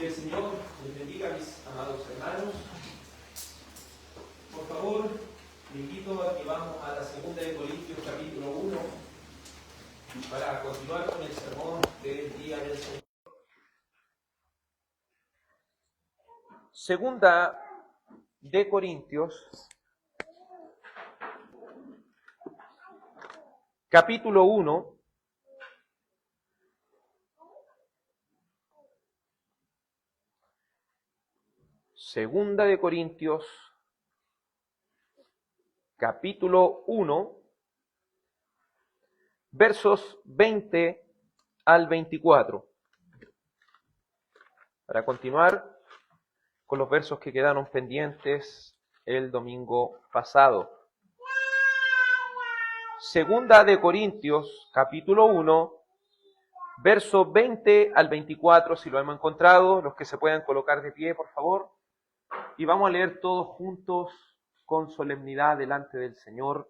Que el Señor les bendiga a mis amados hermanos. Por favor, le invito a que vamos a la segunda de Corintios capítulo 1 para continuar con el sermón del día del Señor. Segunda de Corintios capítulo 1. Segunda de Corintios, capítulo 1, versos 20 al 24. Para continuar con los versos que quedaron pendientes el domingo pasado. Segunda de Corintios, capítulo 1, versos 20 al 24, si lo hemos encontrado, los que se puedan colocar de pie, por favor. Y vamos a leer todos juntos con solemnidad delante del Señor,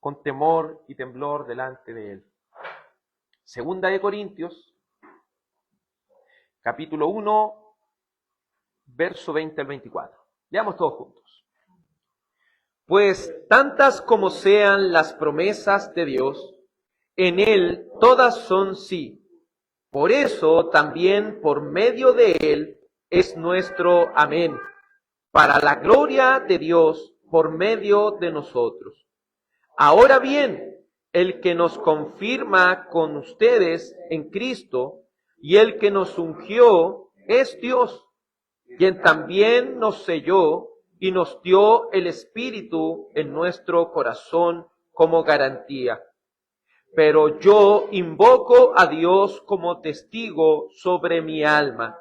con temor y temblor delante de Él. Segunda de Corintios, capítulo 1, verso 20 al 24. Leamos todos juntos. Pues tantas como sean las promesas de Dios, en Él todas son sí. Por eso también por medio de Él es nuestro amén, para la gloria de Dios por medio de nosotros. Ahora bien, el que nos confirma con ustedes en Cristo y el que nos ungió es Dios, quien también nos selló y nos dio el Espíritu en nuestro corazón como garantía. Pero yo invoco a Dios como testigo sobre mi alma,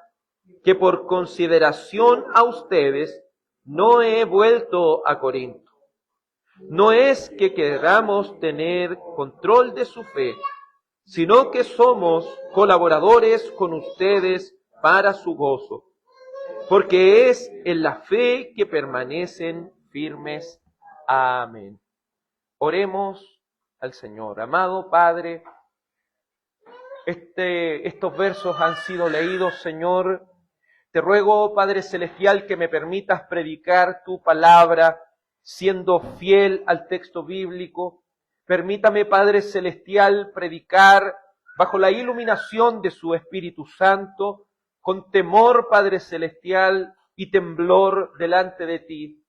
que por consideración a ustedes no he vuelto a Corinto. No es que queramos tener control de su fe, sino que somos colaboradores con ustedes para su gozo, porque es en la fe que permanecen firmes. Amén. Oremos al Señor. Amado Padre, estos versos han sido leídos, Señor. Te ruego, Padre Celestial, que me permitas predicar tu palabra siendo fiel al texto bíblico. Permítame, Padre Celestial, predicar bajo la iluminación de su Espíritu Santo, con temor, Padre Celestial, y temblor delante de ti.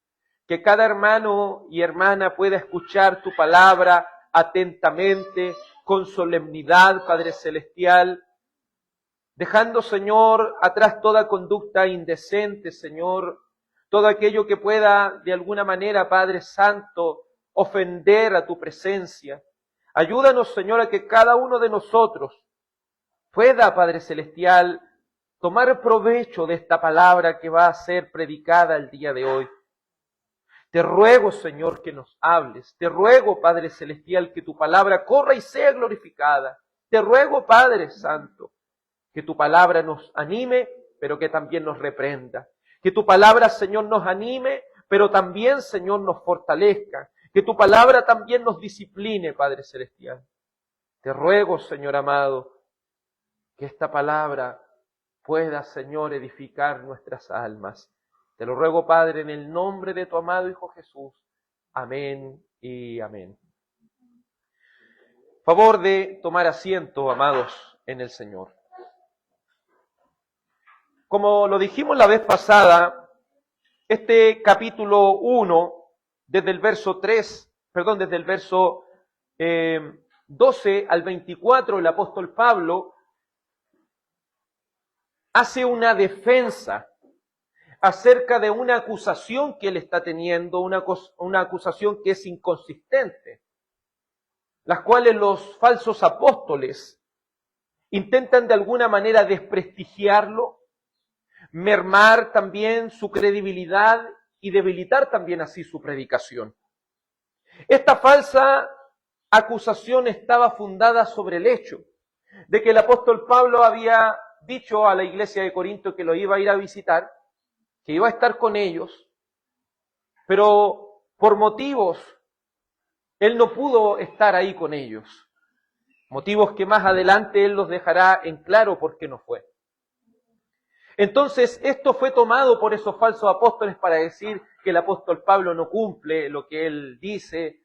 Que cada hermano y hermana pueda escuchar tu palabra atentamente, con solemnidad, Padre Celestial, dejando, Señor, atrás toda conducta indecente, Señor, todo aquello que pueda, de alguna manera, Padre Santo, ofender a tu presencia. Ayúdanos, Señor, a que cada uno de nosotros pueda, Padre Celestial, tomar provecho de esta palabra que va a ser predicada el día de hoy. Te ruego, Señor, que nos hables. Te ruego, Padre Celestial, que tu palabra corra y sea glorificada. Te ruego, Padre Santo, que tu palabra nos anime, pero que también nos reprenda. Que tu palabra, Señor, nos anime, pero también, Señor, nos fortalezca. Que tu palabra también nos discipline, Padre Celestial. Te ruego, Señor amado, que esta palabra pueda, Señor, edificar nuestras almas. Te lo ruego, Padre, en el nombre de tu amado Hijo Jesús. Amén y amén. Favor de tomar asiento, amados, en el Señor. Como lo dijimos la vez pasada, este capítulo 1, desde el verso 12 al 24, el apóstol Pablo hace una defensa acerca de una acusación que él está teniendo, una acusación que es inconsistente, las cuales los falsos apóstoles intentan de alguna manera desprestigiarlo, mermar también su credibilidad y debilitar también así su predicación. Esta falsa acusación estaba fundada sobre el hecho de que el apóstol Pablo había dicho a la iglesia de Corinto que lo iba a ir a visitar, que iba a estar con ellos, pero por motivos él no pudo estar ahí con ellos. Motivos que más adelante él los dejará en claro por qué no fue. Entonces, esto fue tomado por esos falsos apóstoles para decir que el apóstol Pablo no cumple lo que él dice,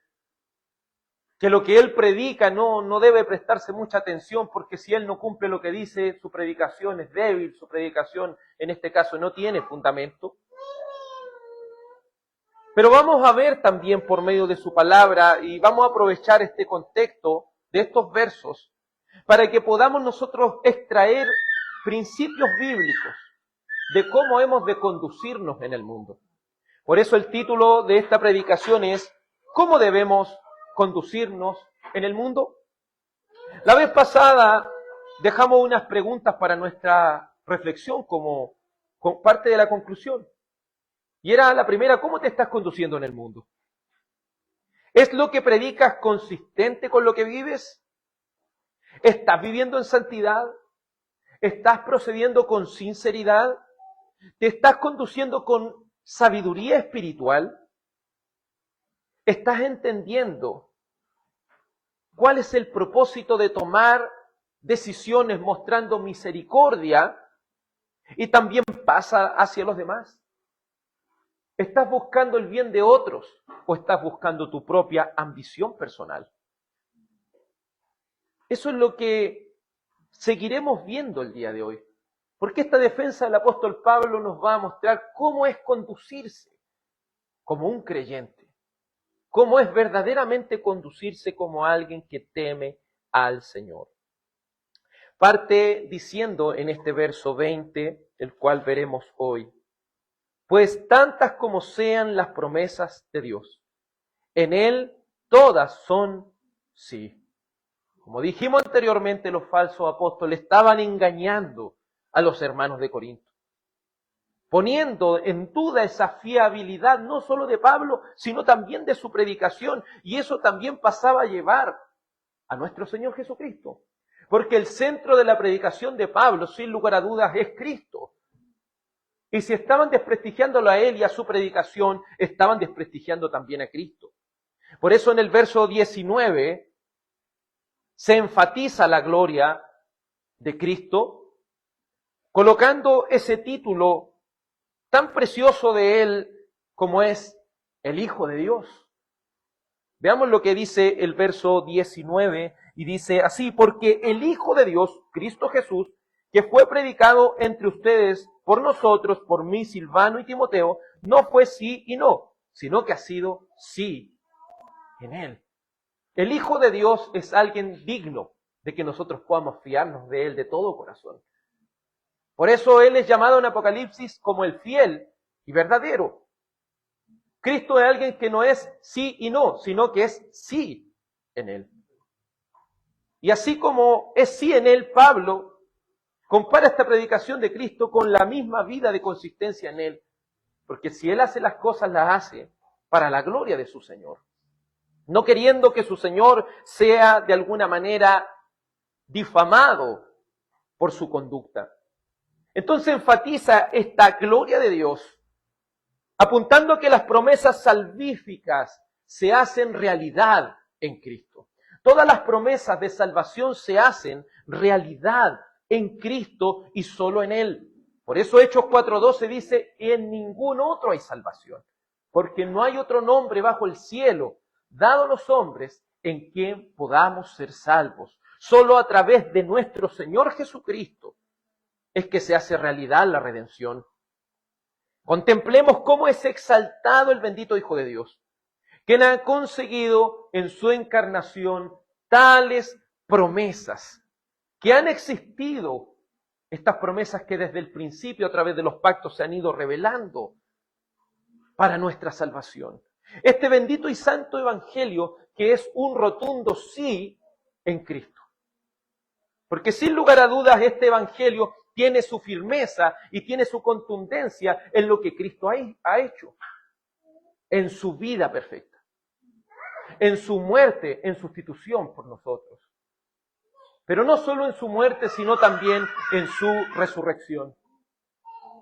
que lo que él predica no debe prestarse mucha atención, porque si él no cumple lo que dice, su predicación es débil, su predicación en este caso no tiene fundamento. Pero vamos a ver también por medio de su palabra, y vamos a aprovechar este contexto de estos versos, para que podamos nosotros extraer principios bíblicos de cómo hemos de conducirnos en el mundo. Por eso el título de esta predicación es ¿cómo debemos conducirnos en el mundo? La vez pasada dejamos unas preguntas para nuestra reflexión como parte de la conclusión. Y era la primera, ¿cómo te estás conduciendo en el mundo? ¿Es lo que predicas consistente con lo que vives? ¿Estás viviendo en santidad? ¿Estás procediendo con sinceridad? ¿Te estás conduciendo con sabiduría espiritual? ¿Estás entendiendo cuál es el propósito de tomar decisiones mostrando misericordia y también pasa hacia los demás? ¿Estás buscando el bien de otros o estás buscando tu propia ambición personal? Eso es lo que seguiremos viendo el día de hoy. Porque esta defensa del apóstol Pablo nos va a mostrar cómo es conducirse como un creyente. Cómo es verdaderamente conducirse como alguien que teme al Señor. Parte diciendo en este verso 20, el cual veremos hoy: pues tantas como sean las promesas de Dios, en Él todas son sí. Como dijimos anteriormente, los falsos apóstoles estaban engañando a los hermanos de Corinto, poniendo en duda esa fiabilidad no solo de Pablo, sino también de su predicación, y eso también pasaba a llevar a nuestro Señor Jesucristo, porque el centro de la predicación de Pablo, sin lugar a dudas, es Cristo. Y si estaban desprestigiándolo a él y a su predicación, estaban desprestigiando también a Cristo. Por eso en el verso 19 se enfatiza la gloria de Cristo, colocando ese título tan precioso de Él como es el Hijo de Dios. Veamos lo que dice el verso 19, y dice así: porque el Hijo de Dios, Cristo Jesús, que fue predicado entre ustedes por nosotros, por mí, Silvano y Timoteo, no fue sí y no, sino que ha sido sí en Él. El Hijo de Dios es alguien digno de que nosotros podamos fiarnos de Él de todo corazón. Por eso Él es llamado en Apocalipsis como el fiel y verdadero. Cristo es alguien que no es sí y no, sino que es sí en Él. Y así como es sí en Él, Pablo compara esta predicación de Cristo con la misma vida de consistencia en Él. Porque si Él hace las cosas, las hace para la gloria de su Señor. No queriendo que su Señor sea de alguna manera difamado por su conducta. Entonces enfatiza esta gloria de Dios, apuntando a que las promesas salvíficas se hacen realidad en Cristo. Todas las promesas de salvación se hacen realidad en Cristo y solo en Él. Por eso Hechos 4:12 dice: en ningún otro hay salvación, porque no hay otro nombre bajo el cielo dado a los hombres en quien podamos ser salvos. Solo a través de nuestro Señor Jesucristo es que se hace realidad la redención. Contemplemos cómo es exaltado el bendito Hijo de Dios, quien ha conseguido en su encarnación tales promesas que han existido, estas promesas que desde el principio a través de los pactos se han ido revelando para nuestra salvación. Este bendito y santo evangelio que es un rotundo sí en Cristo. Porque sin lugar a dudas este evangelio tiene su firmeza y tiene su contundencia en lo que Cristo ha hecho, en su vida perfecta, en su muerte en sustitución por nosotros. Pero no solo en su muerte, sino también en su resurrección.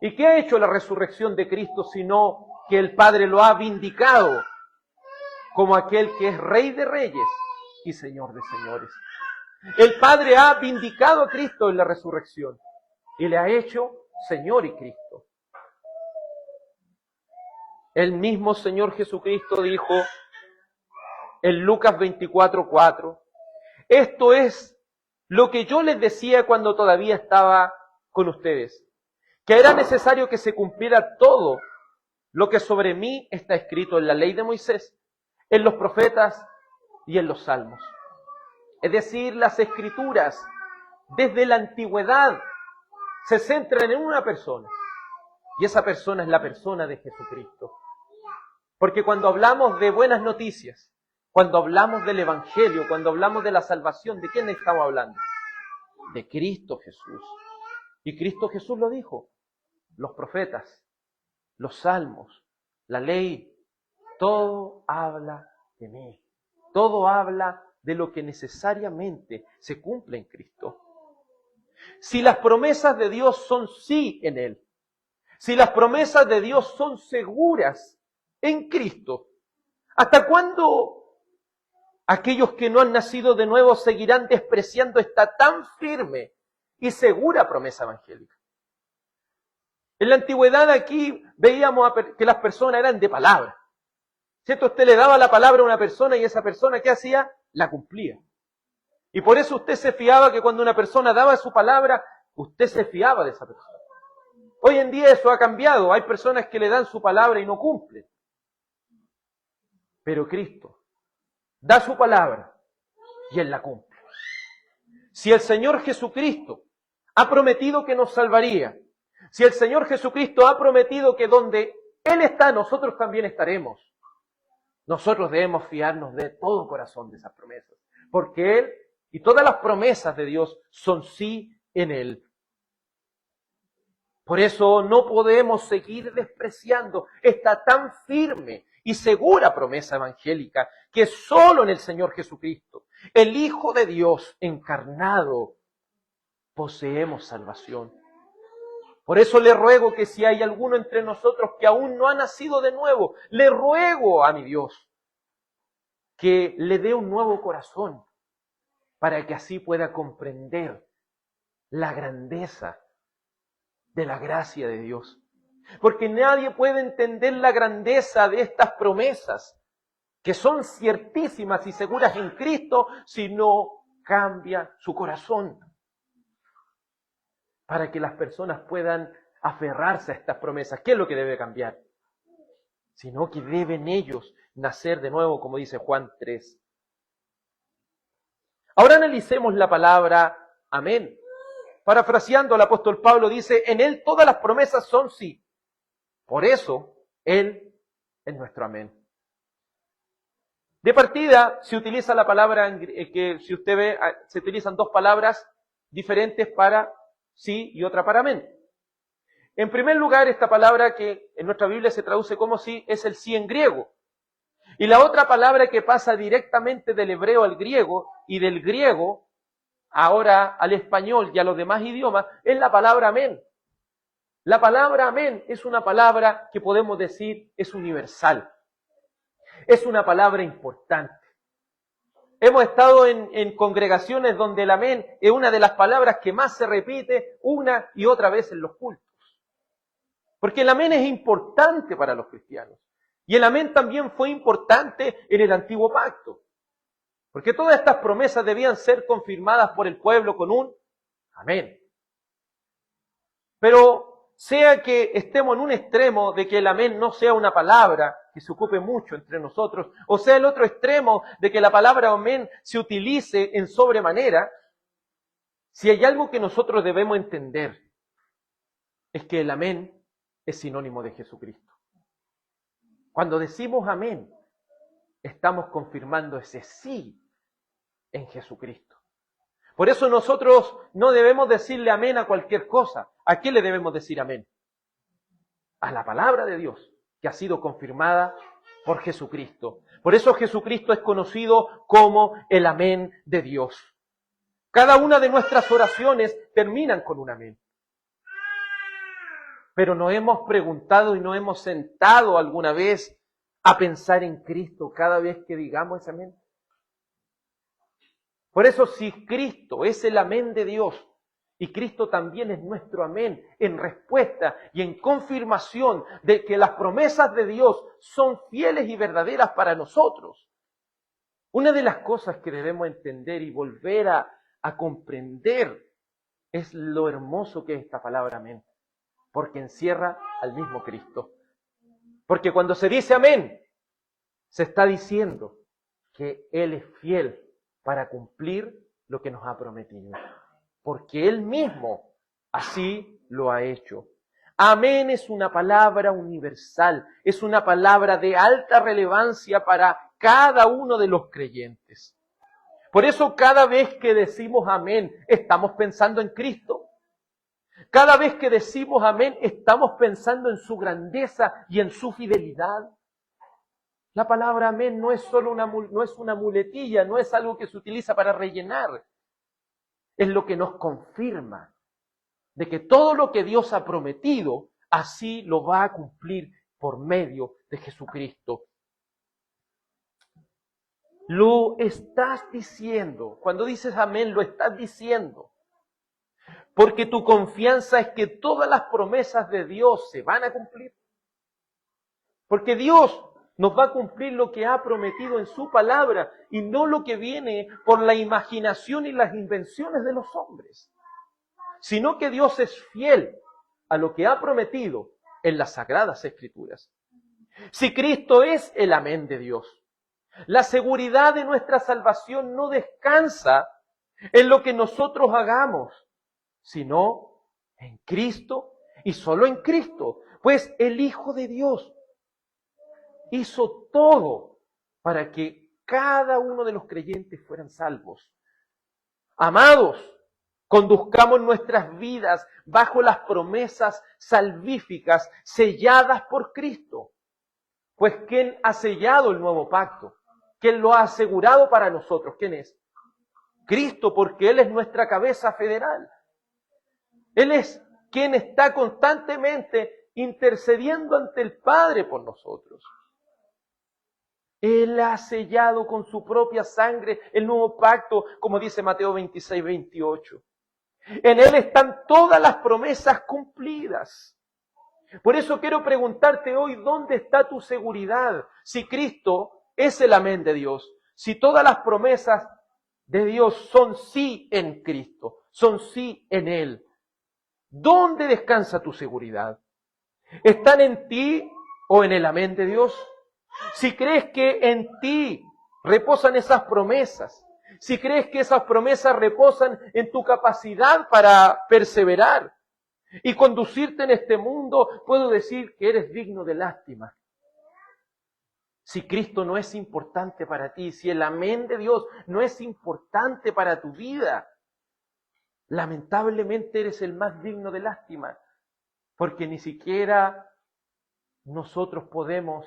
¿Y qué ha hecho la resurrección de Cristo sino que el Padre lo ha vindicado como aquel que es Rey de Reyes y Señor de Señores? El Padre ha vindicado a Cristo en la resurrección y le ha hecho Señor y Cristo. El mismo Señor Jesucristo dijo en Lucas 24:4, esto es lo que yo les decía cuando todavía estaba con ustedes, que era necesario que se cumpliera todo lo que sobre mí está escrito en la ley de Moisés, en los profetas y en los salmos. Es decir, las escrituras desde la antigüedad se centran en una persona, y esa persona es la persona de Jesucristo. Porque cuando hablamos de buenas noticias, cuando hablamos del Evangelio, cuando hablamos de la salvación, ¿de quién estamos hablando? De Cristo Jesús. Y Cristo Jesús lo dijo, los profetas, los salmos, la ley, todo habla de mí. Todo habla de lo que necesariamente se cumple en Cristo. Si las promesas de Dios son sí en Él, si las promesas de Dios son seguras en Cristo, ¿hasta cuándo aquellos que no han nacido de nuevo seguirán despreciando esta tan firme y segura promesa evangélica? En la antigüedad aquí veíamos que las personas eran de palabra. ¿Cierto? Usted le daba la palabra a una persona y esa persona, ¿qué hacía? La cumplía. Y por eso usted se fiaba que cuando una persona daba su palabra, usted se fiaba de esa persona. Hoy en día eso ha cambiado. Hay personas que le dan su palabra y no cumplen. Pero Cristo da su palabra y Él la cumple. Si el Señor Jesucristo ha prometido que nos salvaría, si el Señor Jesucristo ha prometido que donde Él está, nosotros también estaremos, nosotros debemos fiarnos de todo corazón de esas promesas, porque Él y todas las promesas de Dios son sí en Él. Por eso no podemos seguir despreciando esta tan firme y segura promesa evangélica que solo en el Señor Jesucristo, el Hijo de Dios encarnado, poseemos salvación. Por eso le ruego que si hay alguno entre nosotros que aún no ha nacido de nuevo, le ruego a mi Dios que le dé un nuevo corazón para que así pueda comprender la grandeza de la gracia de Dios. Porque nadie puede entender la grandeza de estas promesas, que son ciertísimas y seguras en Cristo, si no cambia su corazón. Para que las personas puedan aferrarse a estas promesas. ¿Qué es lo que debe cambiar? Sino que deben ellos nacer de nuevo, como dice Juan 3. Ahora analicemos la palabra amén. Parafraseando al apóstol Pablo, dice, en Él todas las promesas son sí. Por eso, Él es nuestro amén. De partida, se utiliza la palabra, que si usted ve, se utilizan dos palabras diferentes para sí y otra para amén. En primer lugar, esta palabra que en nuestra Biblia se traduce como sí, es el sí en griego. Y la otra palabra que pasa directamente del hebreo al griego y del griego ahora al español y a los demás idiomas es la palabra amén. La palabra amén es una palabra que podemos decir es universal. Es una palabra importante. Hemos estado en congregaciones donde el amén es una de las palabras que más se repite una y otra vez en los cultos. Porque el amén es importante para los cristianos. Y el amén también fue importante en el antiguo pacto. Porque todas estas promesas debían ser confirmadas por el pueblo con un amén. Pero sea que estemos en un extremo de que el amén no sea una palabra que se ocupe mucho entre nosotros, o sea el otro extremo de que la palabra amén se utilice en sobremanera, si hay algo que nosotros debemos entender, es que el amén es sinónimo de Jesucristo. Cuando decimos amén, estamos confirmando ese sí en Jesucristo. Por eso nosotros no debemos decirle amén a cualquier cosa. ¿A qué le debemos decir amén? A la palabra de Dios, que ha sido confirmada por Jesucristo. Por eso Jesucristo es conocido como el amén de Dios. Cada una de nuestras oraciones terminan con un amén. Pero nos hemos preguntado y nos hemos sentado alguna vez a pensar en Cristo cada vez que digamos ese amén. Por eso si Cristo es el amén de Dios Y Cristo también es nuestro amén en respuesta y en confirmación de que las promesas de Dios son fieles y verdaderas para nosotros. Una de las cosas que debemos entender y volver a comprender es lo hermoso que es esta palabra amén, porque encierra al mismo Cristo. Porque cuando se dice amén, se está diciendo que Él es fiel para cumplir lo que nos ha prometido. Porque Él mismo así lo ha hecho. Amén es una palabra universal, es una palabra de alta relevancia para cada uno de los creyentes. Por eso cada vez que decimos amén, estamos pensando en Cristo. Cada vez que decimos amén, estamos pensando en su grandeza y en su fidelidad. La palabra amén no es solo no es una muletilla, no es algo que se utiliza para rellenar. Es lo que nos confirma de que todo lo que Dios ha prometido, así lo va a cumplir por medio de Jesucristo. Lo estás diciendo. Cuando dices amén, lo estás diciendo. Porque tu confianza es que todas las promesas de Dios se van a cumplir. Porque Dios nos va a cumplir lo que ha prometido en su palabra y no lo que viene por la imaginación y las invenciones de los hombres. Sino que Dios es fiel a lo que ha prometido en las Sagradas Escrituras. Si Cristo es el amén de Dios, la seguridad de nuestra salvación no descansa en lo que nosotros hagamos, sino en Cristo y solo en Cristo, pues el Hijo de Dios hizo todo para que cada uno de los creyentes fueran salvos. Amados, conduzcamos nuestras vidas bajo las promesas salvíficas selladas por Cristo. Pues ¿quién ha sellado el nuevo pacto? ¿Quién lo ha asegurado para nosotros? ¿Quién es? Cristo, porque Él es nuestra cabeza federal. Él es quien está constantemente intercediendo ante el Padre por nosotros. Él ha sellado con su propia sangre el nuevo pacto, como dice Mateo 26, 28. En Él están todas las promesas cumplidas. Por eso quiero preguntarte hoy, ¿dónde está tu seguridad? Si Cristo es el amén de Dios, si todas las promesas de Dios son sí en Cristo, son sí en Él, ¿dónde descansa tu seguridad? ¿Están en ti o en el amén de Dios? Si crees que en ti reposan esas promesas, si crees que esas promesas reposan en tu capacidad para perseverar y conducirte en este mundo, puedo decir que eres digno de lástima. Si Cristo no es importante para ti, si el amén de Dios no es importante para tu vida, lamentablemente eres el más digno de lástima, porque ni siquiera nosotros podemos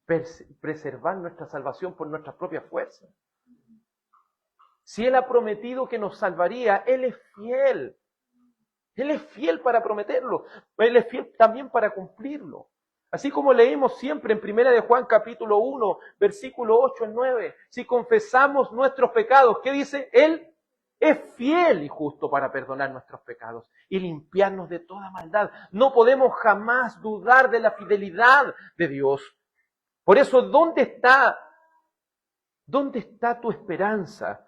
preservar nuestra salvación por nuestras propias fuerzas. Si Él ha prometido que nos salvaría, Él es fiel. Él es fiel para prometerlo. Él es fiel también para cumplirlo. Así como leímos siempre en 1 de Juan capítulo 1, versículo 8 al 9. Si confesamos nuestros pecados, ¿qué dice? Él es fiel y justo para perdonar nuestros pecados y limpiarnos de toda maldad. No podemos jamás dudar de la fidelidad de Dios. Por eso, ¿dónde está tu esperanza?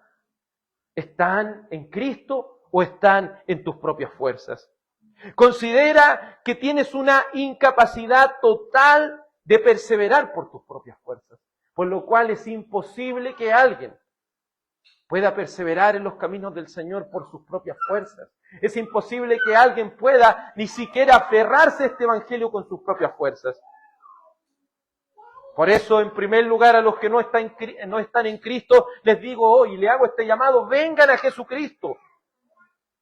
¿Están en Cristo o están en tus propias fuerzas? Considera que tienes una incapacidad total de perseverar por tus propias fuerzas, por lo cual es imposible que alguien pueda perseverar en los caminos del Señor por sus propias fuerzas. Es imposible que alguien pueda ni siquiera aferrarse a este evangelio con sus propias fuerzas. Por eso, en primer lugar, a los que no están en Cristo, les digo hoy, le hago este llamado, vengan a Jesucristo.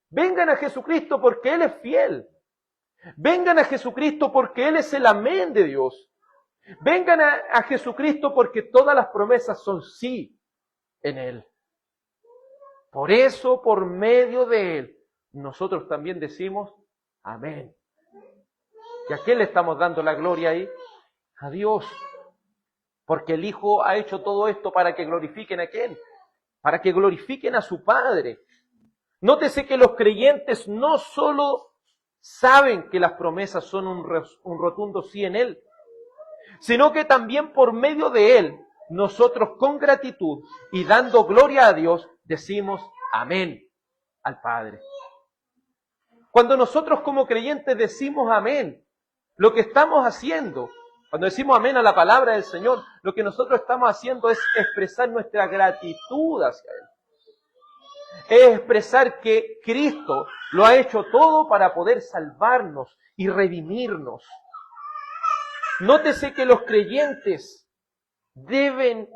Vengan a Jesucristo porque Él es fiel. Vengan a Jesucristo porque Él es el amén de Dios. Vengan a Jesucristo porque todas las promesas son sí en Él. Por eso, por medio de Él, nosotros también decimos amén. ¿Y a qué le estamos dando la gloria ahí? A Dios. Porque el Hijo ha hecho todo esto para que glorifiquen a quién, para que glorifiquen a su Padre. Nótese que los creyentes no solo saben que las promesas son un rotundo sí en Él, sino que también por medio de Él, nosotros con gratitud y dando gloria a Dios, decimos amén al Padre. Cuando nosotros como creyentes decimos amén, lo que estamos haciendo, cuando decimos amén a la palabra del Señor, lo que nosotros estamos haciendo es expresar nuestra gratitud hacia Él. Es expresar que Cristo lo ha hecho todo para poder salvarnos y redimirnos. Nótese que los creyentes deben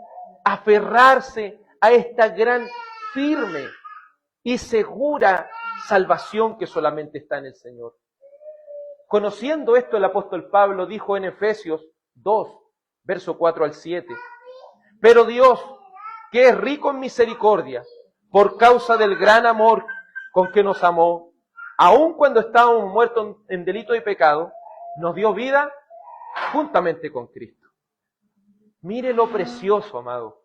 aferrarse a esta gran, firme y segura salvación que solamente está en el Señor. Conociendo esto, el apóstol Pablo dijo en Efesios 2, verso 4 al 7, pero Dios, que es rico en misericordia, por causa del gran amor con que nos amó, aun cuando estábamos muertos en delito y pecado, nos dio vida juntamente con Cristo. Mire lo precioso, amado,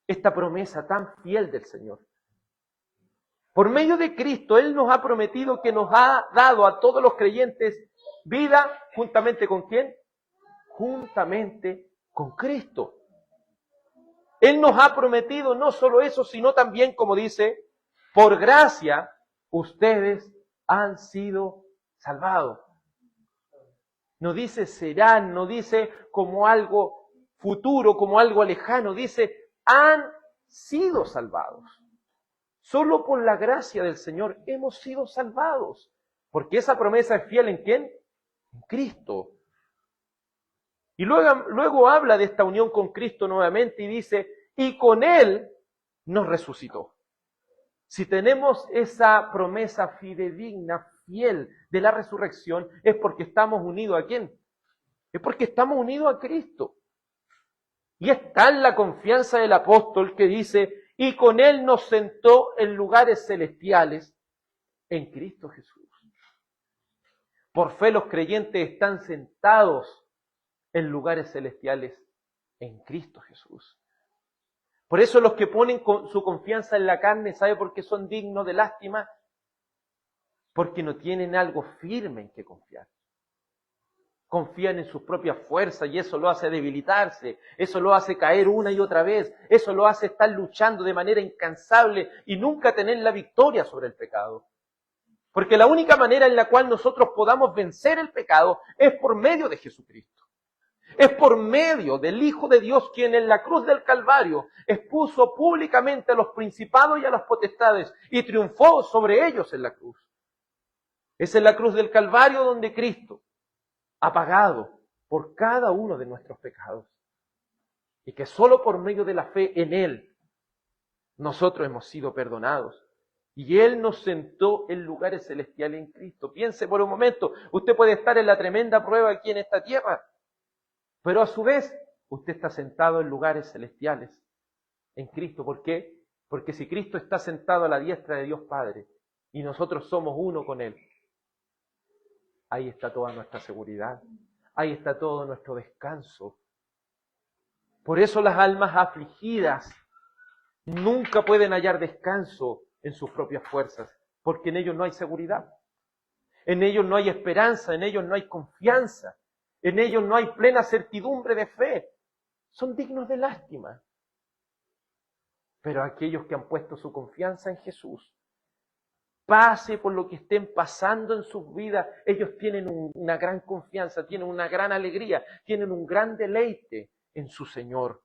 esta promesa tan fiel del Señor. Por medio de Cristo, Él nos ha prometido que nos ha dado a todos los creyentes vida juntamente con ¿quién? Juntamente con Cristo. Él nos ha prometido no solo eso, sino también, como dice, por gracia ustedes han sido salvados. No dice serán, no dice como algo futuro, como algo lejano, dice han sido salvados. Solo por la gracia del Señor hemos sido salvados. Porque esa promesa es fiel ¿en quién? En Cristo. Y luego habla de esta unión con Cristo nuevamente y dice, y con Él nos resucitó. Si tenemos esa promesa fidedigna, fiel de la resurrección, es porque estamos unidos ¿a quién? Es porque estamos unidos a Cristo. Y es tal la confianza del apóstol que dice, y con Él nos sentó en lugares celestiales en Cristo Jesús. Por fe los creyentes están sentados en lugares celestiales en Cristo Jesús. Por eso los que ponen su confianza en la carne, ¿sabe por qué son dignos de lástima? Porque no tienen algo firme en que confiar. Confían en sus propias fuerzas y eso lo hace debilitarse, eso lo hace caer una y otra vez, eso lo hace estar luchando de manera incansable y nunca tener la victoria sobre el pecado. Porque la única manera en la cual nosotros podamos vencer el pecado es por medio de Jesucristo. Es por medio del Hijo de Dios quien en la cruz del Calvario expuso públicamente a los principados y a las potestades y triunfó sobre ellos en la cruz. Es en la cruz del Calvario donde Cristo ha pagado por cada uno de nuestros pecados. Y que solo por medio de la fe en Él nosotros hemos sido perdonados. Y Él nos sentó en lugares celestiales en Cristo. Piense por un momento, usted puede estar en la tremenda prueba aquí en esta tierra, pero a su vez usted está sentado en lugares celestiales en Cristo. ¿Por qué? Porque si Cristo está sentado a la diestra de Dios Padre y nosotros somos uno con Él, ahí está toda nuestra seguridad, ahí está todo nuestro descanso. Por eso las almas afligidas nunca pueden hallar descanso en sus propias fuerzas, porque en ellos no hay seguridad, en ellos no hay esperanza, en ellos no hay confianza, en ellos no hay plena certidumbre de fe. Son dignos de lástima. Pero aquellos que han puesto su confianza en Jesús, pase por lo que estén pasando en sus vidas, ellos tienen una gran confianza, tienen una gran alegría, tienen un gran deleite en su Señor.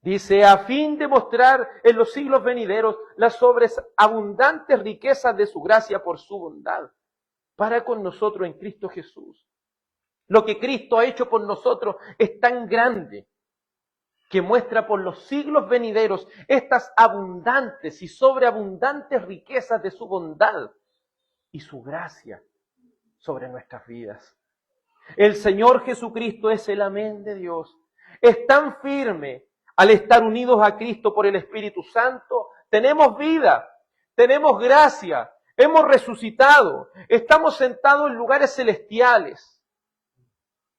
Dice, a fin de mostrar en los siglos venideros las sobreabundantes riquezas de su gracia por su bondad, para con nosotros en Cristo Jesús. Lo que Cristo ha hecho por nosotros es tan grande que muestra por los siglos venideros estas abundantes y sobreabundantes riquezas de su bondad y su gracia sobre nuestras vidas. El Señor Jesucristo es el amén de Dios. Es tan firme al estar unidos a Cristo por el Espíritu Santo. Tenemos vida, tenemos gracia, hemos resucitado, estamos sentados en lugares celestiales,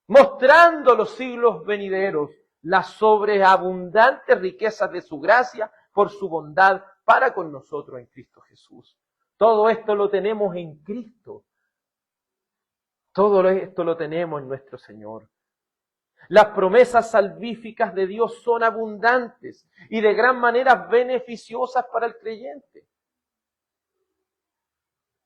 mostrando los siglos venideros las sobreabundantes riquezas de su gracia por su bondad para con nosotros en Cristo Jesús. Todo esto lo tenemos en Cristo. Todo esto lo tenemos en nuestro Señor. Las promesas salvíficas de Dios son abundantes y de gran manera beneficiosas para el creyente.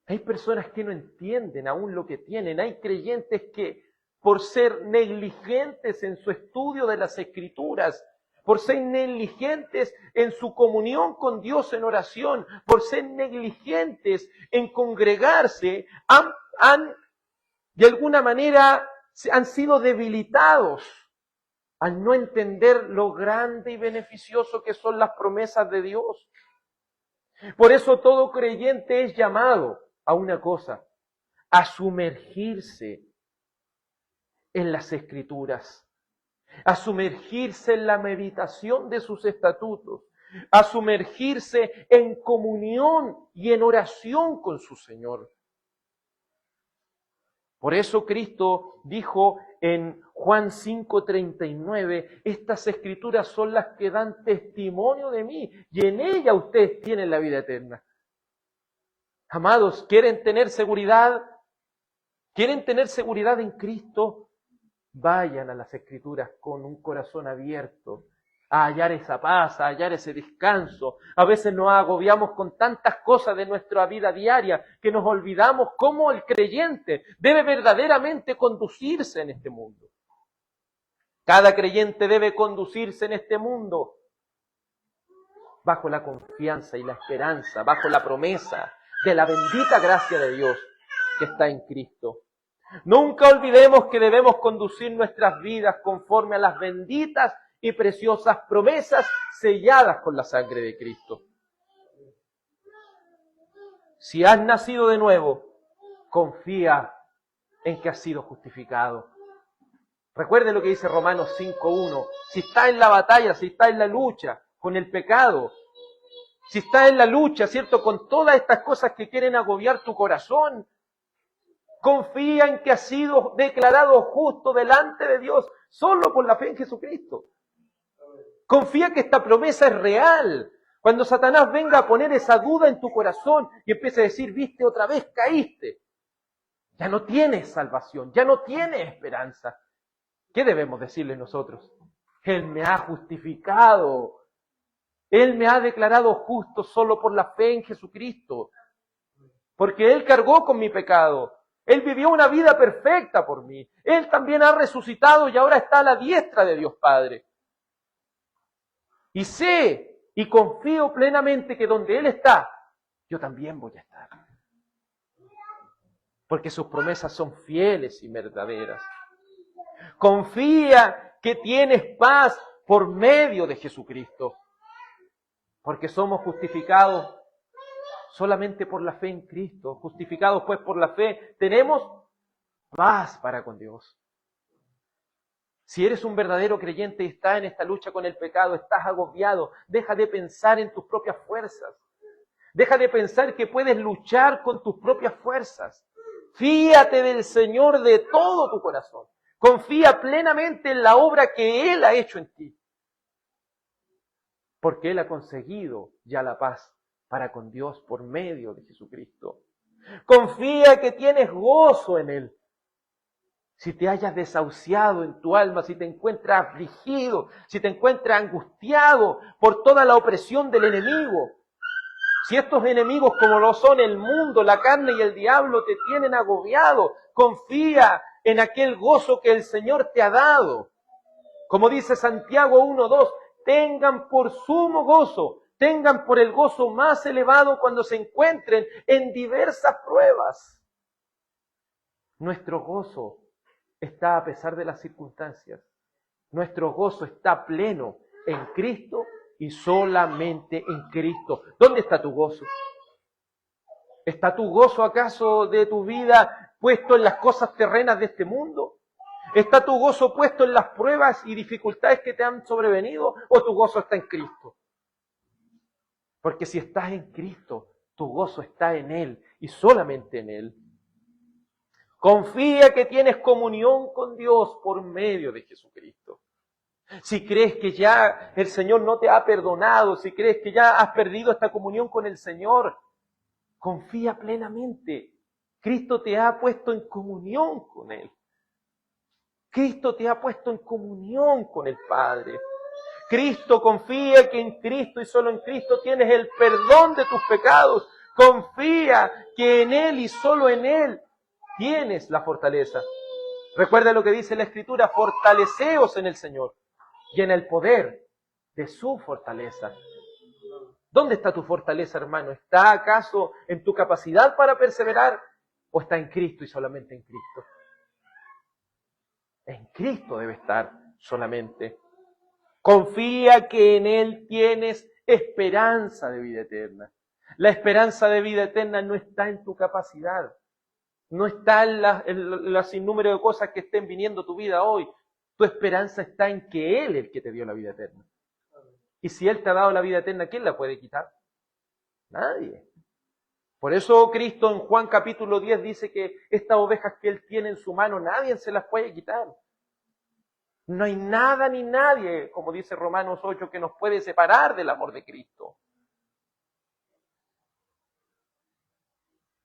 Hay personas que no entienden aún lo que tienen. Hay creyentes que, por ser negligentes en su estudio de las Escrituras, por ser negligentes en su comunión con Dios en oración, por ser negligentes en congregarse, de alguna manera han sido debilitados al no entender lo grande y beneficioso que son las promesas de Dios. Por eso todo creyente es llamado a una cosa, a sumergirse en las Escrituras, a sumergirse en la meditación de sus estatutos, a sumergirse en comunión y en oración con su Señor. Por eso Cristo dijo en Juan 5:39, estas Escrituras son las que dan testimonio de mí y en ellas ustedes tienen la vida eterna. Amados, ¿quieren tener seguridad? ¿Quieren tener seguridad en Cristo? Vayan a las Escrituras con un corazón abierto, a hallar esa paz, a hallar ese descanso. A veces nos agobiamos con tantas cosas de nuestra vida diaria que nos olvidamos cómo el creyente debe verdaderamente conducirse en este mundo. Cada creyente debe conducirse en este mundo bajo la confianza y la esperanza, bajo la promesa de la bendita gracia de Dios que está en Cristo. Nunca olvidemos que debemos conducir nuestras vidas conforme a las benditas y preciosas promesas selladas con la sangre de Cristo. Si has nacido de nuevo, confía en que has sido justificado. Recuerde lo que dice Romanos 5:1. Si está en la batalla, si está en la lucha con el pecado, si está en la lucha, ¿cierto?, con todas estas cosas que quieren agobiar tu corazón, confía en que has sido declarado justo delante de Dios solo por la fe en Jesucristo. Confía que esta promesa es real. Cuando Satanás venga a poner esa duda en tu corazón y empiece a decir, viste, otra vez caíste, ya no tienes salvación, ya no tienes esperanza. ¿Qué debemos decirle nosotros? Él me ha justificado. Él me ha declarado justo solo por la fe en Jesucristo. Porque Él cargó con mi pecado. Él vivió una vida perfecta por mí. Él también ha resucitado y ahora está a la diestra de Dios Padre. Y sé y confío plenamente que donde Él está, yo también voy a estar. Porque sus promesas son fieles y verdaderas. Confía que tienes paz por medio de Jesucristo. Porque somos justificados solamente por la fe en Cristo. Justificados pues por la fe, tenemos paz para con Dios. Si eres un verdadero creyente y estás en esta lucha con el pecado, estás agobiado, deja de pensar en tus propias fuerzas. Deja de pensar que puedes luchar con tus propias fuerzas. Fíate del Señor de todo tu corazón. Confía plenamente en la obra que Él ha hecho en ti. Porque Él ha conseguido ya la paz para con Dios por medio de Jesucristo. Confía que tienes gozo en Él. Si te hayas desahuciado en tu alma, si te encuentras afligido, si te encuentras angustiado por toda la opresión del enemigo, si estos enemigos como lo son el mundo, la carne y el diablo te tienen agobiado, confía en aquel gozo que el Señor te ha dado. Como dice Santiago 1:2, tengan por sumo gozo, tengan por el gozo más elevado cuando se encuentren en diversas pruebas. Nuestro gozo está a pesar de las circunstancias. Nuestro gozo está pleno en Cristo y solamente en Cristo. ¿Dónde está tu gozo? ¿Está tu gozo acaso de tu vida puesto en las cosas terrenas de este mundo? ¿Está tu gozo puesto en las pruebas y dificultades que te han sobrevenido o tu gozo está en Cristo? Porque si estás en Cristo, tu gozo está en Él y solamente en Él. Confía que tienes comunión con Dios por medio de Jesucristo. Si crees que ya el Señor no te ha perdonado, si crees que ya has perdido esta comunión con el Señor, confía plenamente. Cristo te ha puesto en comunión con Él. Cristo te ha puesto en comunión con el Padre. Cristo, confía que en Cristo y solo en Cristo tienes el perdón de tus pecados. Confía que en Él y solo en Él tienes la fortaleza. Recuerda lo que dice la Escritura, fortaleceos en el Señor y en el poder de su fortaleza. ¿Dónde está tu fortaleza, hermano? ¿Está acaso en tu capacidad para perseverar o está en Cristo y solamente en Cristo? En Cristo debe estar solamente. Confía que en Él tienes esperanza de vida eterna. La esperanza de vida eterna no está en tu capacidad. No está en la sinnúmero de cosas que estén viniendo a tu vida hoy. Tu esperanza está en que Él es el que te dio la vida eterna. Y si Él te ha dado la vida eterna, ¿quién la puede quitar? Nadie. Por eso Cristo en Juan capítulo 10 dice que estas ovejas que Él tiene en su mano, nadie se las puede quitar. No hay nada ni nadie, como dice Romanos 8, que nos puede separar del amor de Cristo.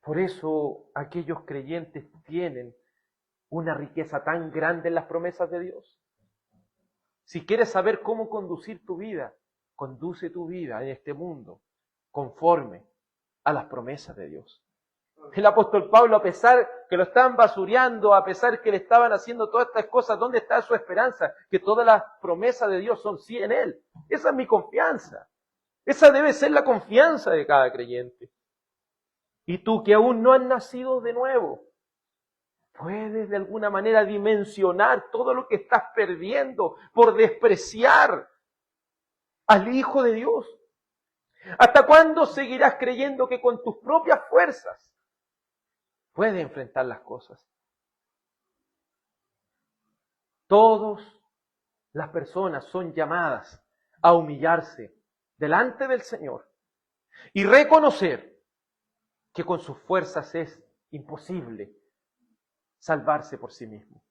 Por eso aquellos creyentes tienen una riqueza tan grande en las promesas de Dios. Si quieres saber cómo conducir tu vida, conduce tu vida en este mundo conforme a las promesas de Dios. El apóstol Pablo, a pesar que lo estaban basureando, a pesar que le estaban haciendo todas estas cosas, ¿dónde está su esperanza? Que todas las promesas de Dios son sí en Él. Esa es mi confianza. Esa debe ser la confianza de cada creyente. Y tú que aún no has nacido de nuevo, puedes de alguna manera dimensionar todo lo que estás perdiendo por despreciar al Hijo de Dios. ¿Hasta cuándo seguirás creyendo que con tus propias fuerzas puedes enfrentar las cosas? Todas las personas son llamadas a humillarse delante del Señor y reconocer que con sus fuerzas es imposible salvarse por sí mismo.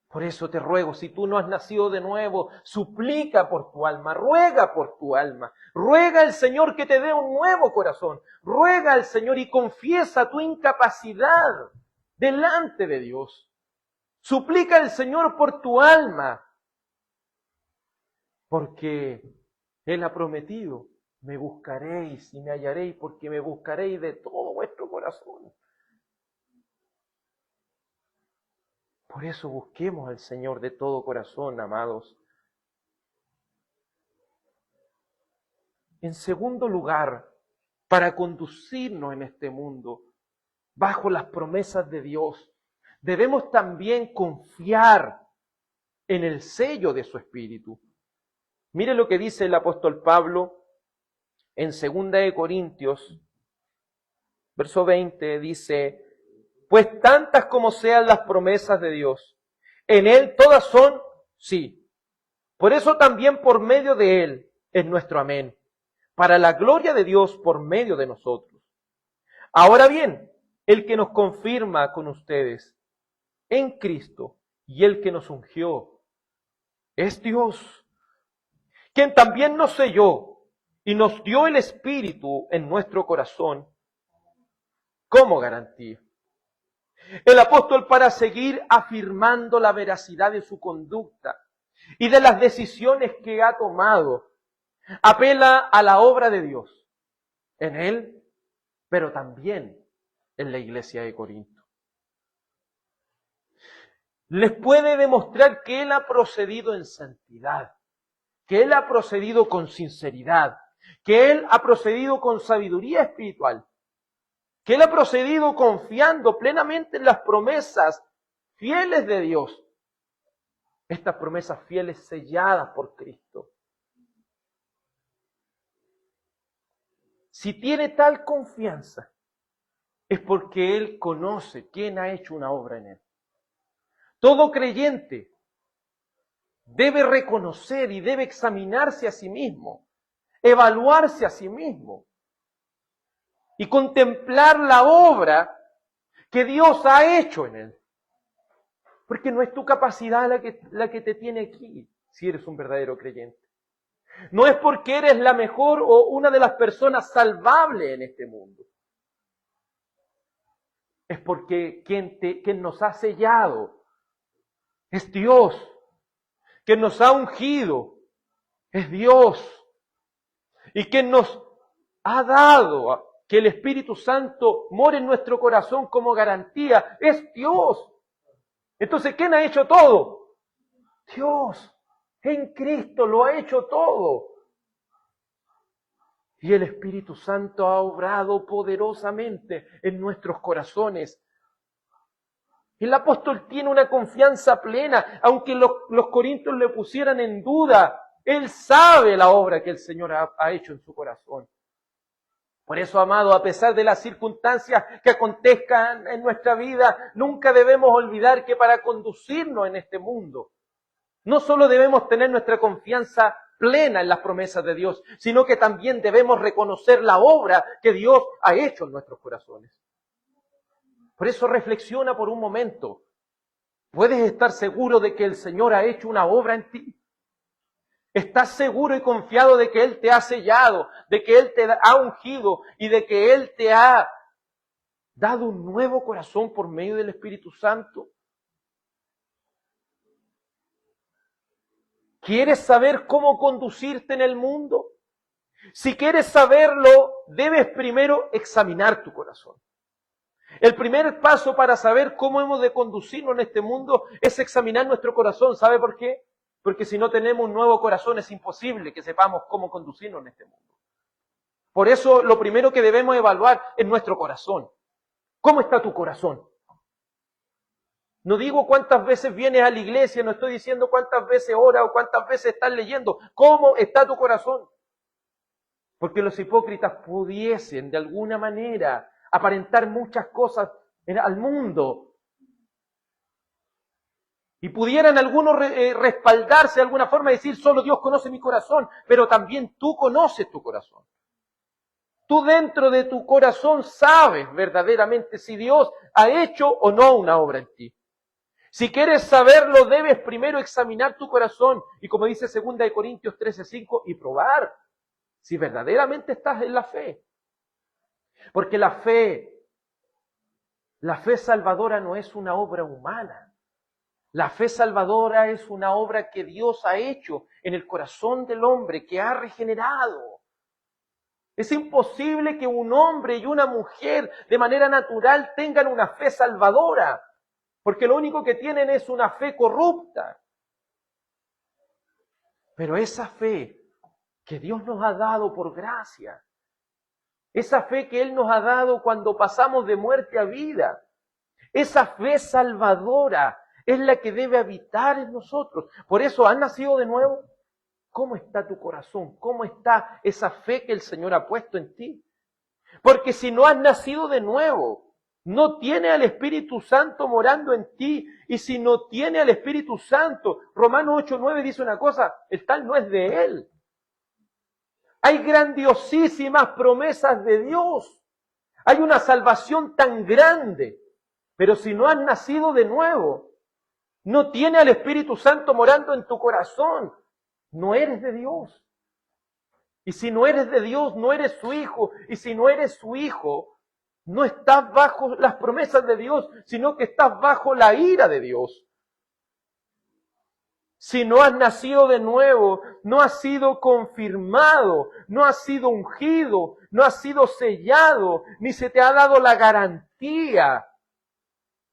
Por eso te ruego, si tú no has nacido de nuevo, suplica por tu alma, ruega por tu alma, ruega al Señor que te dé un nuevo corazón, ruega al Señor y confiesa tu incapacidad delante de Dios. Suplica al Señor por tu alma, porque Él ha prometido, me buscaréis y me hallaréis, porque me buscaréis de todo vuestro corazón. Por eso busquemos al Señor de todo corazón, amados. En segundo lugar, para conducirnos en este mundo bajo las promesas de Dios, debemos también confiar en el sello de su Espíritu. Mire lo que dice el apóstol Pablo en 2 Corintios, verso 20, dice: pues tantas como sean las promesas de Dios, en Él todas son sí. Por eso también por medio de Él es nuestro amén, para la gloria de Dios por medio de nosotros. Ahora bien, el que nos confirma con ustedes en Cristo y el que nos ungió es Dios, quien también nos selló y nos dio el Espíritu en nuestro corazón como garantía. El apóstol, para seguir afirmando la veracidad de su conducta y de las decisiones que ha tomado, apela a la obra de Dios en él, pero también en la iglesia de Corinto. Les puede demostrar que él ha procedido en santidad, que él ha procedido con sinceridad, que él ha procedido con sabiduría espiritual, que él ha procedido confiando plenamente en las promesas fieles de Dios. Estas promesas fieles selladas por Cristo. Si tiene tal confianza, es porque él conoce quién ha hecho una obra en él. Todo creyente debe reconocer y debe examinarse a sí mismo, evaluarse a sí mismo y contemplar la obra que Dios ha hecho en él. Porque no es tu capacidad la que te tiene aquí, si eres un verdadero creyente. No es porque eres la mejor o una de las personas salvables en este mundo. Es porque quien nos ha sellado es Dios. Quien nos ha ungido es Dios. Y quien nos ha dado que el Espíritu Santo more en nuestro corazón como garantía es Dios. Entonces, ¿quién ha hecho todo? Dios. En Cristo lo ha hecho todo. Y el Espíritu Santo ha obrado poderosamente en nuestros corazones. El apóstol tiene una confianza plena, aunque los corintios le pusieran en duda. Él sabe la obra que el Señor ha hecho en su corazón. Por eso, amado, a pesar de las circunstancias que acontezcan en nuestra vida, nunca debemos olvidar que para conducirnos en este mundo, no solo debemos tener nuestra confianza plena en las promesas de Dios, sino que también debemos reconocer la obra que Dios ha hecho en nuestros corazones. Por eso reflexiona por un momento. ¿Puedes estar seguro de que el Señor ha hecho una obra en ti? ¿Estás seguro y confiado de que Él te ha sellado, de que Él te ha ungido y de que Él te ha dado un nuevo corazón por medio del Espíritu Santo? ¿Quieres saber cómo conducirte en el mundo? Si quieres saberlo, debes primero examinar tu corazón. El primer paso para saber cómo hemos de conducirnos en este mundo es examinar nuestro corazón. ¿Sabe por qué? Porque si no tenemos un nuevo corazón es imposible que sepamos cómo conducirnos en este mundo. Por eso lo primero que debemos evaluar es nuestro corazón. ¿Cómo está tu corazón? No digo cuántas veces vienes a la iglesia, no estoy diciendo cuántas veces oras o cuántas veces estás leyendo. ¿Cómo está tu corazón? Porque los hipócritas pudiesen de alguna manera aparentar muchas cosas al mundo y pudieran algunos respaldarse de alguna forma y decir, solo Dios conoce mi corazón, pero también tú conoces tu corazón. Tú dentro de tu corazón sabes verdaderamente si Dios ha hecho o no una obra en ti. Si quieres saberlo, debes primero examinar tu corazón y como dice 2 Corintios 13:5, y probar si verdaderamente estás en la fe. Porque la fe salvadora no es una obra humana. La fe salvadora es una obra que Dios ha hecho en el corazón del hombre, que ha regenerado. Es imposible que un hombre y una mujer de manera natural tengan una fe salvadora, porque lo único que tienen es una fe corrupta. Pero esa fe que Dios nos ha dado por gracia, esa fe que Él nos ha dado cuando pasamos de muerte a vida, esa fe salvadora es la que debe habitar en nosotros. Por eso, ¿has nacido de nuevo? ¿Cómo está tu corazón? ¿Cómo está esa fe que el Señor ha puesto en ti? Porque si no has nacido de nuevo, no tiene al Espíritu Santo morando en ti. Y si no tiene al Espíritu Santo, Romanos 8:9 dice una cosa, el tal no es de Él. Hay grandiosísimas promesas de Dios. Hay una salvación tan grande. Pero si no has nacido de nuevo, no tiene al Espíritu Santo morando en tu corazón, no eres de Dios. Y si no eres de Dios, no eres su hijo. Y si no eres su hijo, no estás bajo las promesas de Dios, sino que estás bajo la ira de Dios. Si no has nacido de nuevo, no has sido confirmado, no has sido ungido, no has sido sellado, ni se te ha dado la garantía.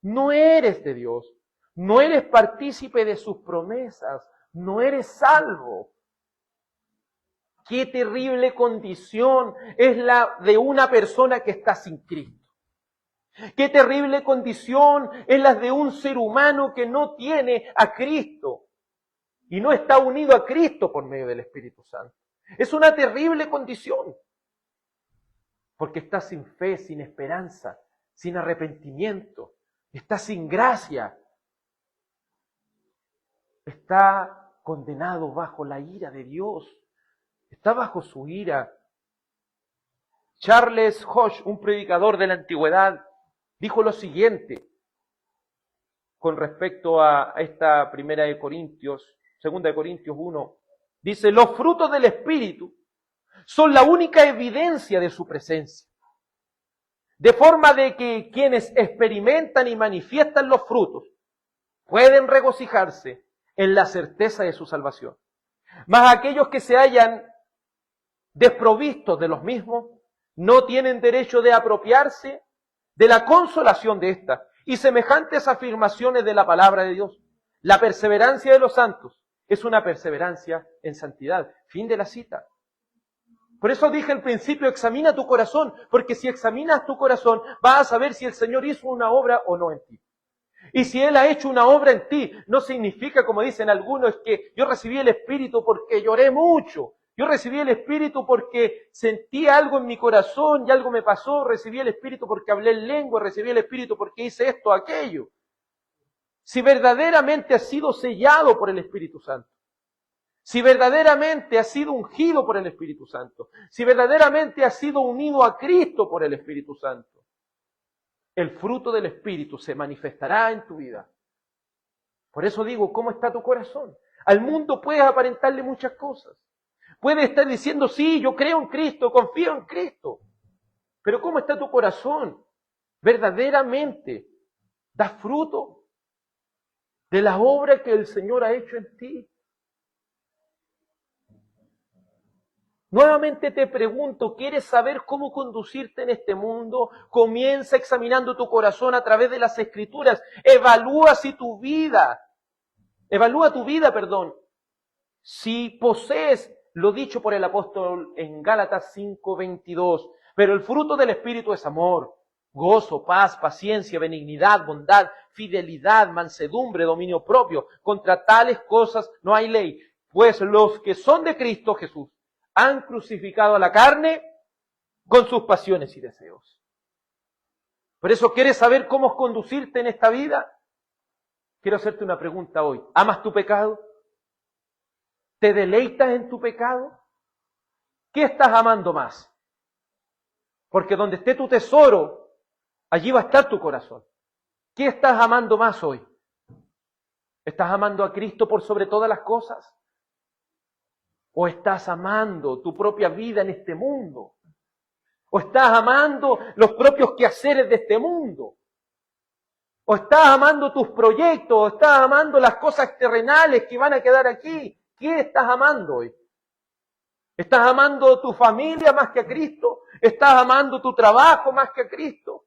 No eres de Dios, no eres partícipe de sus promesas, no eres salvo. Qué terrible condición es la de una persona que está sin Cristo. Qué terrible condición es la de un ser humano que no tiene a Cristo y no está unido a Cristo por medio del Espíritu Santo. Es una terrible condición, porque está sin fe, sin esperanza, sin arrepentimiento, está sin gracia, está condenado bajo la ira de Dios, está bajo su ira. Charles Hodge, un predicador de la antigüedad, dijo lo siguiente: con respecto a esta segunda de Corintios 1. Dice, los frutos del Espíritu son la única evidencia de su presencia. De forma de que quienes experimentan y manifiestan los frutos pueden regocijarse en la certeza de su salvación. Mas aquellos que se hayan desprovistos de los mismos no tienen derecho de apropiarse de la consolación de esta y semejantes afirmaciones de la palabra de Dios. La perseverancia de los santos es una perseverancia en santidad. Fin de la cita. Por eso dije al principio, examina tu corazón, porque si examinas tu corazón, vas a saber si el Señor hizo una obra o no en ti. Y si Él ha hecho una obra en ti, no significa, como dicen algunos, que yo recibí el Espíritu porque lloré mucho. Yo recibí el Espíritu porque sentí algo en mi corazón y algo me pasó. Recibí el Espíritu porque hablé en lengua, recibí el Espíritu porque hice esto o aquello. Si verdaderamente has sido sellado por el Espíritu Santo, si verdaderamente has sido ungido por el Espíritu Santo, si verdaderamente has sido unido a Cristo por el Espíritu Santo, el fruto del Espíritu se manifestará en tu vida. Por eso digo, ¿cómo está tu corazón? Al mundo puedes aparentarle muchas cosas. Puedes estar diciendo, sí, yo creo en Cristo, confío en Cristo. Pero ¿cómo está tu corazón? ¿Verdaderamente da fruto de la obra que el Señor ha hecho en ti? Nuevamente te pregunto, ¿quieres saber cómo conducirte en este mundo? Comienza examinando tu corazón a través de las Escrituras. Evalúa tu vida, si posees lo dicho por el apóstol en Gálatas 5:22. Pero el fruto del Espíritu es amor, gozo, paz, paciencia, benignidad, bondad, fidelidad, mansedumbre, dominio propio. Contra tales cosas no hay ley. Pues los que son de Cristo Jesús han crucificado a la carne con sus pasiones y deseos. Por eso, ¿quieres saber cómo conducirte en esta vida? Quiero hacerte una pregunta hoy. ¿Amas tu pecado? ¿Te deleitas en tu pecado? ¿Qué estás amando más? Porque donde esté tu tesoro, allí va a estar tu corazón. ¿Qué estás amando más hoy? ¿Estás amando a Cristo por sobre todas las cosas? ¿O estás amando tu propia vida en este mundo? ¿O estás amando los propios quehaceres de este mundo? ¿O estás amando tus proyectos? ¿O estás amando las cosas terrenales que van a quedar aquí? ¿Qué estás amando hoy? ¿Estás amando tu familia más que a Cristo? ¿Estás amando tu trabajo más que a Cristo?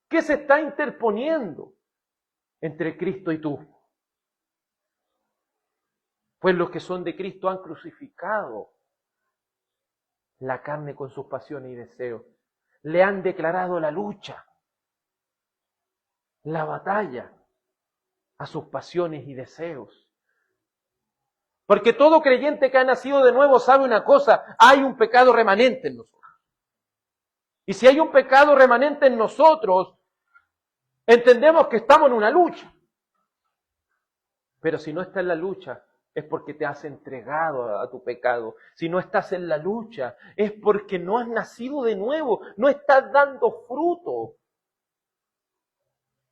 ¿Qué se está interponiendo entre Cristo y tú? Pues los que son de Cristo han crucificado la carne con sus pasiones y deseos. Le han declarado la lucha, la batalla a sus pasiones y deseos. Porque todo creyente que ha nacido de nuevo sabe una cosa, hay un pecado remanente en nosotros. Y si hay un pecado remanente en nosotros, entendemos que estamos en una lucha. Pero si no está en la lucha, es porque te has entregado a tu pecado. Si no estás en la lucha, es porque no has nacido de nuevo, no estás dando fruto.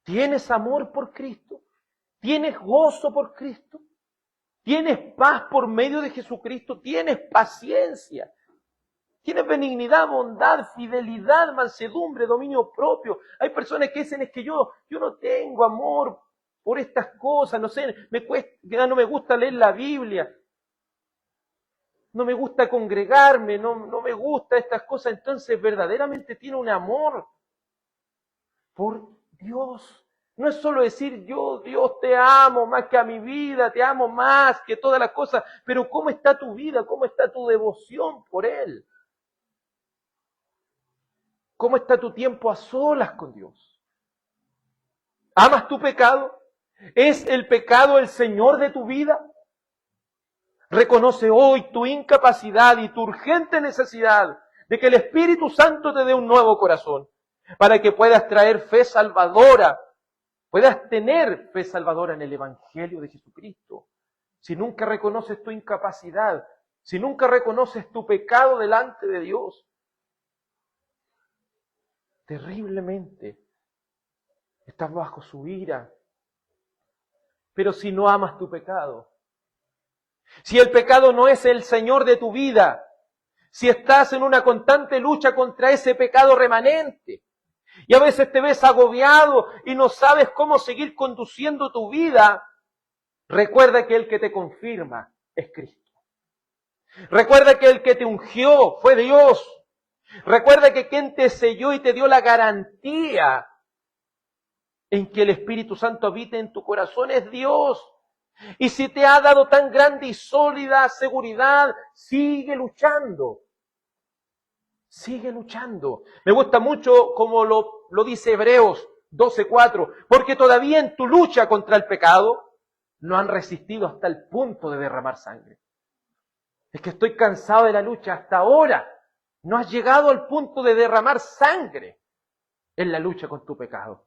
¿Tienes amor por Cristo? ¿Tienes gozo por Cristo? ¿Tienes paz por medio de Jesucristo? ¿Tienes paciencia? ¿Tienes benignidad, bondad, fidelidad, mansedumbre, dominio propio? Hay personas que dicen, es que yo no tengo amor por estas cosas, no sé, no me gusta leer la Biblia, no me gusta congregarme, no me gusta estas cosas. Entonces verdaderamente tiene un amor por Dios. No es solo decir yo, Dios, te amo más que a mi vida, te amo más que todas las cosas, pero ¿cómo está tu vida? ¿Cómo está tu devoción por Él? ¿Cómo está tu tiempo a solas con Dios? ¿Amas tu pecado? ¿Es el pecado el Señor de tu vida? Reconoce hoy tu incapacidad y tu urgente necesidad de que el Espíritu Santo te dé un nuevo corazón, para que puedas traer fe salvadora, puedas tener fe salvadora en el Evangelio de Jesucristo. Si nunca reconoces tu incapacidad, si nunca reconoces tu pecado delante de Dios, terriblemente estás bajo su ira Pero si no amas tu pecado, si el pecado no es el Señor de tu vida, si estás en una constante lucha contra ese pecado remanente, y a veces te ves agobiado y no sabes cómo seguir conduciendo tu vida, recuerda que el que te confirma es Cristo. Recuerda que el que te ungió fue Dios. Recuerda que quien te selló y te dio la garantía en que el Espíritu Santo habite en tu corazón es Dios. Y si te ha dado tan grande y sólida seguridad, sigue luchando. Sigue luchando. Me gusta mucho como lo dice Hebreos 12:4, porque todavía en tu lucha contra el pecado no han resistido hasta el punto de derramar sangre. Es que estoy cansado de la lucha hasta ahora. No has llegado al punto de derramar sangre en la lucha con tu pecado.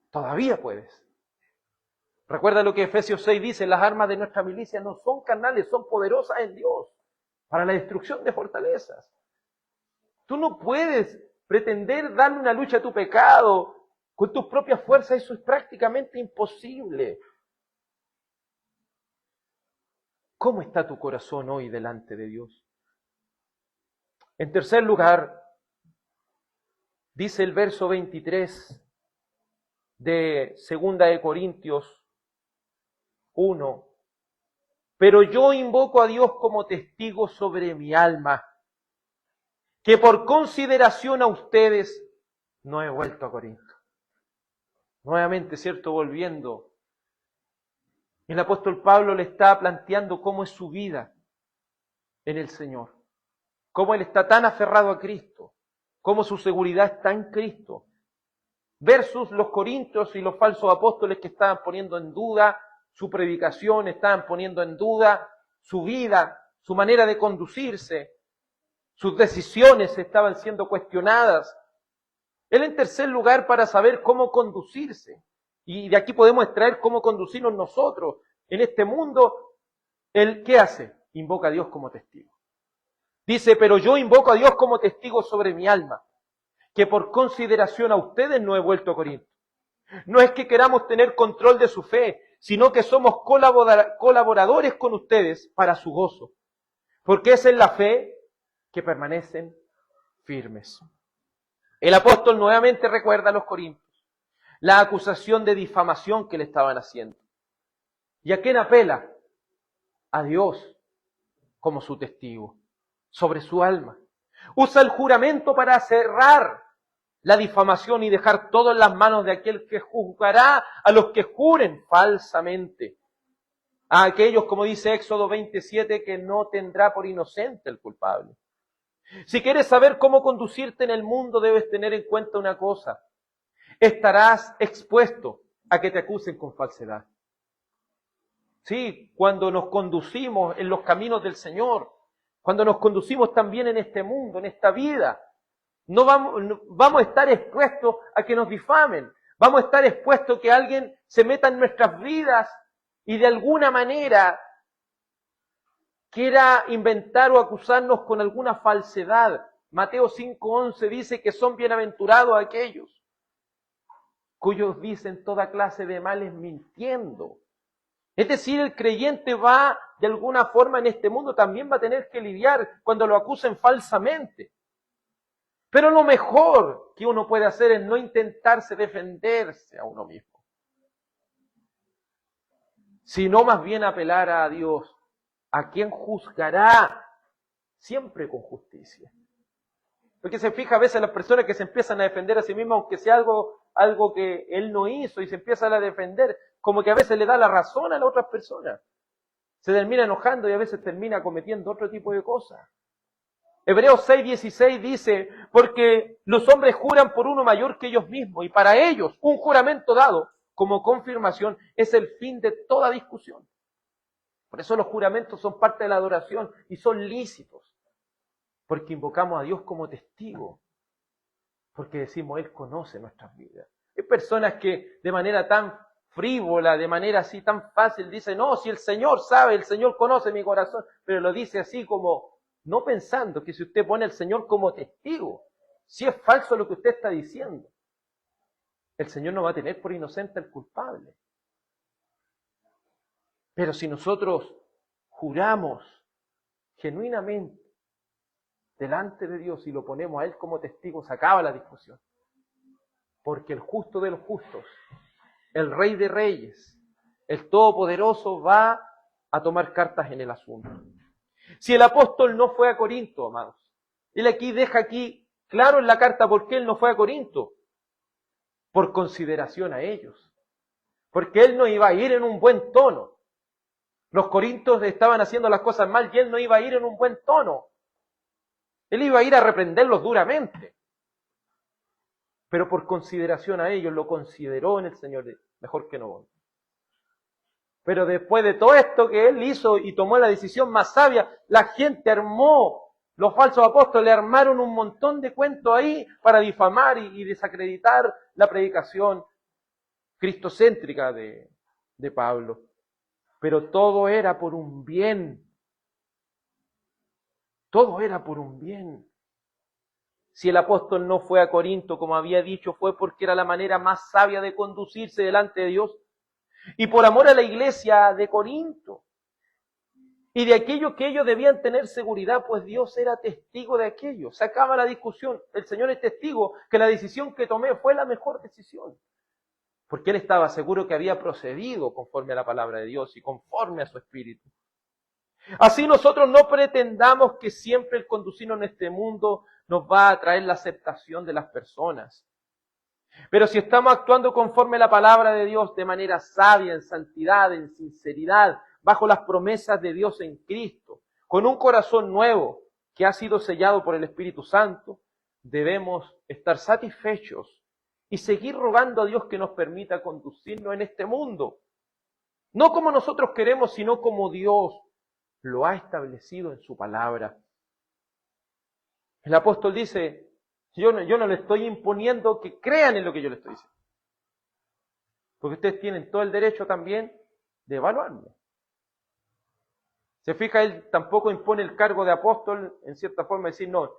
Todavía puedes. Recuerda lo que Efesios 6 dice, las armas de nuestra milicia no son carnales, son poderosas en Dios para la destrucción de fortalezas. Tú no puedes pretender darle una lucha a tu pecado con tus propias fuerzas, eso es prácticamente imposible. ¿Cómo está tu corazón hoy delante de Dios? En tercer lugar, dice el verso 23 de 2 de Corintios 1, pero yo invoco a Dios como testigo sobre mi alma, que por consideración a ustedes no he vuelto a Corinto. Nuevamente, ¿cierto? Volviendo. El apóstol Pablo le está planteando cómo es su vida en el Señor. Cómo él está tan aferrado a Cristo. Cómo su seguridad está en Cristo. Versus los corintios y los falsos apóstoles que estaban poniendo en duda su predicación, estaban poniendo en duda su vida, su manera de conducirse. Sus decisiones estaban siendo cuestionadas. Él en tercer lugar para saber cómo conducirse. Y de aquí podemos extraer cómo conducirnos nosotros en este mundo. Él, ¿qué hace? Invoca a Dios como testigo. Dice, pero yo invoco a Dios como testigo sobre mi alma, que por consideración a ustedes no he vuelto a Corinto. No es que queramos tener control de su fe, sino que somos colaboradores con ustedes para su gozo. Porque es en la fe que permanecen firmes. El apóstol nuevamente recuerda a los corintios la acusación de difamación que le estaban haciendo. ¿Y a quién apela? A Dios como su testigo sobre su alma. Usa el juramento para cerrar la difamación y dejar todo en las manos de aquel que juzgará a los que juren falsamente. A aquellos, como dice Éxodo 27, que no tendrá por inocente el culpable. Si quieres saber cómo conducirte en el mundo, debes tener en cuenta una cosa. Estarás expuesto a que te acusen con falsedad. Sí, cuando nos conducimos en los caminos del Señor, cuando nos conducimos también en este mundo, en esta vida, no vamos a estar expuestos a que nos difamen. Vamos a estar expuestos a que alguien se meta en nuestras vidas y de alguna manera quiera inventar o acusarnos con alguna falsedad. Mateo 5:11 dice que son bienaventurados aquellos cuyos dicen toda clase de males mintiendo. Es decir, el creyente va, de alguna forma en este mundo, también va a tener que lidiar cuando lo acusen falsamente. Pero lo mejor que uno puede hacer es no intentarse defenderse a uno mismo, sino más bien apelar a Dios, a quien juzgará siempre con justicia. Porque se fija a veces las personas que se empiezan a defender a sí mismas, aunque sea algo que él no hizo, y se empiezan a defender, como que a veces le da la razón a las otras personas. Se termina enojando y a veces termina cometiendo otro tipo de cosas. Hebreos 6:16 dice, porque los hombres juran por uno mayor que ellos mismos, y para ellos un juramento dado como confirmación es el fin de toda discusión. Por eso los juramentos son parte de la adoración y son lícitos, porque invocamos a Dios como testigo, porque decimos, Él conoce nuestras vidas. Hay personas que de manera tan frívola, de manera así tan fácil, dicen, no, si el Señor sabe, el Señor conoce mi corazón, pero lo dice así como, no pensando que si usted pone al Señor como testigo, si es falso lo que usted está diciendo, el Señor no va a tener por inocente al culpable. Pero si nosotros juramos genuinamente delante de Dios y lo ponemos a Él como testigo, se acaba la discusión. Porque el justo de los justos, el Rey de Reyes, el Todopoderoso va a tomar cartas en el asunto. Si el apóstol no fue a Corinto, amados, él aquí deja aquí claro en la carta por qué él no fue a Corinto. Por consideración a ellos. Porque él no iba a ir en un buen tono. Los corintios estaban haciendo las cosas mal y él no iba a ir en un buen tono. Él iba a ir a reprenderlos duramente. Pero por consideración a ellos, lo consideró en el Señor, mejor que no voy. Pero después de todo esto que él hizo y tomó la decisión más sabia, la gente armó, los falsos apóstoles armaron un montón de cuentos ahí para difamar y desacreditar la predicación cristocéntrica de Pablo. Pero todo era por un bien. Todo era por un bien. Si el apóstol no fue a Corinto, como había dicho, fue porque era la manera más sabia de conducirse delante de Dios. Y por amor a la iglesia de Corinto. Y de aquello que ellos debían tener seguridad, pues Dios era testigo de aquello. Se acaba la discusión. El Señor es testigo que la decisión que tomé fue la mejor decisión. Porque él estaba seguro que había procedido conforme a la palabra de Dios y conforme a su espíritu. Así nosotros no pretendamos que siempre el conducirnos en este mundo nos va a traer la aceptación de las personas. Pero si estamos actuando conforme a la palabra de Dios de manera sabia, en santidad, en sinceridad, bajo las promesas de Dios en Cristo, con un corazón nuevo que ha sido sellado por el Espíritu Santo, debemos estar satisfechos y seguir rogando a Dios que nos permita conducirnos en este mundo. No como nosotros queremos, sino como Dios lo ha establecido en su palabra. El apóstol dice, yo no le estoy imponiendo que crean en lo que yo le estoy diciendo. Porque ustedes tienen todo el derecho también de evaluarme. Se fija, él tampoco impone el cargo de apóstol, en cierta forma, decir, no,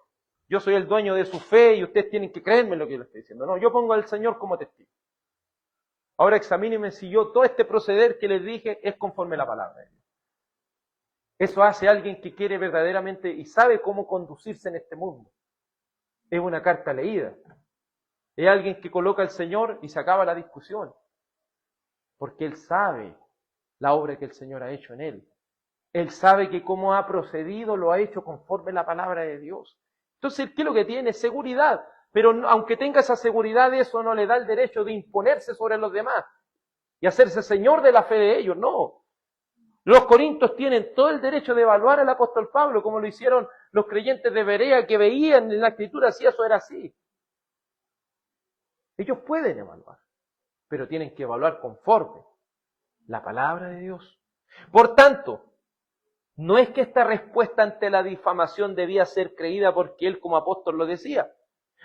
yo soy el dueño de su fe y ustedes tienen que creerme en lo que yo les estoy diciendo. No, yo pongo al Señor como testigo. Ahora examínenme si yo todo este proceder que les dije es conforme a la palabra de Dios. Eso hace alguien que quiere verdaderamente y sabe cómo conducirse en este mundo. Es una carta leída. Es alguien que coloca al Señor y se acaba la discusión. Porque él sabe la obra que el Señor ha hecho en él. Él sabe que cómo ha procedido lo ha hecho conforme a la palabra de Dios. Entonces, ¿qué es lo que tiene? Seguridad. Pero aunque tenga esa seguridad, eso no le da el derecho de imponerse sobre los demás y hacerse señor de la fe de ellos. No. Los corintios tienen todo el derecho de evaluar al apóstol Pablo, como lo hicieron los creyentes de Berea, que veían en la Escritura si eso era así. Ellos pueden evaluar, pero tienen que evaluar conforme la palabra de Dios. Por tanto, no es que esta respuesta ante la difamación debía ser creída porque él como apóstol lo decía,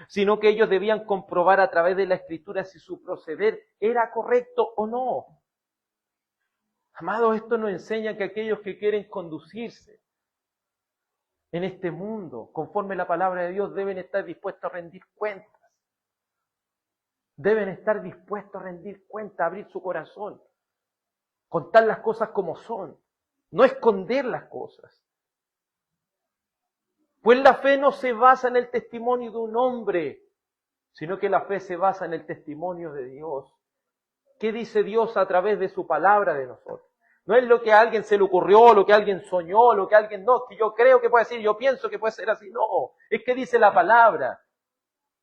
sino que ellos debían comprobar a través de la Escritura si su proceder era correcto o no. Amados, esto nos enseña que aquellos que quieren conducirse en este mundo conforme a la palabra de Dios deben estar dispuestos a rendir cuentas. Deben estar dispuestos a rendir cuentas, a abrir su corazón, contar las cosas como son, no esconder las cosas. Pues la fe no se basa en el testimonio de un hombre, sino que la fe se basa en el testimonio de Dios. ¿Qué dice Dios a través de su palabra de nosotros? No es lo que a alguien se le ocurrió, lo que alguien soñó, lo que alguien no, que yo creo que puede ser, yo pienso que puede ser así. No, es que dice la palabra.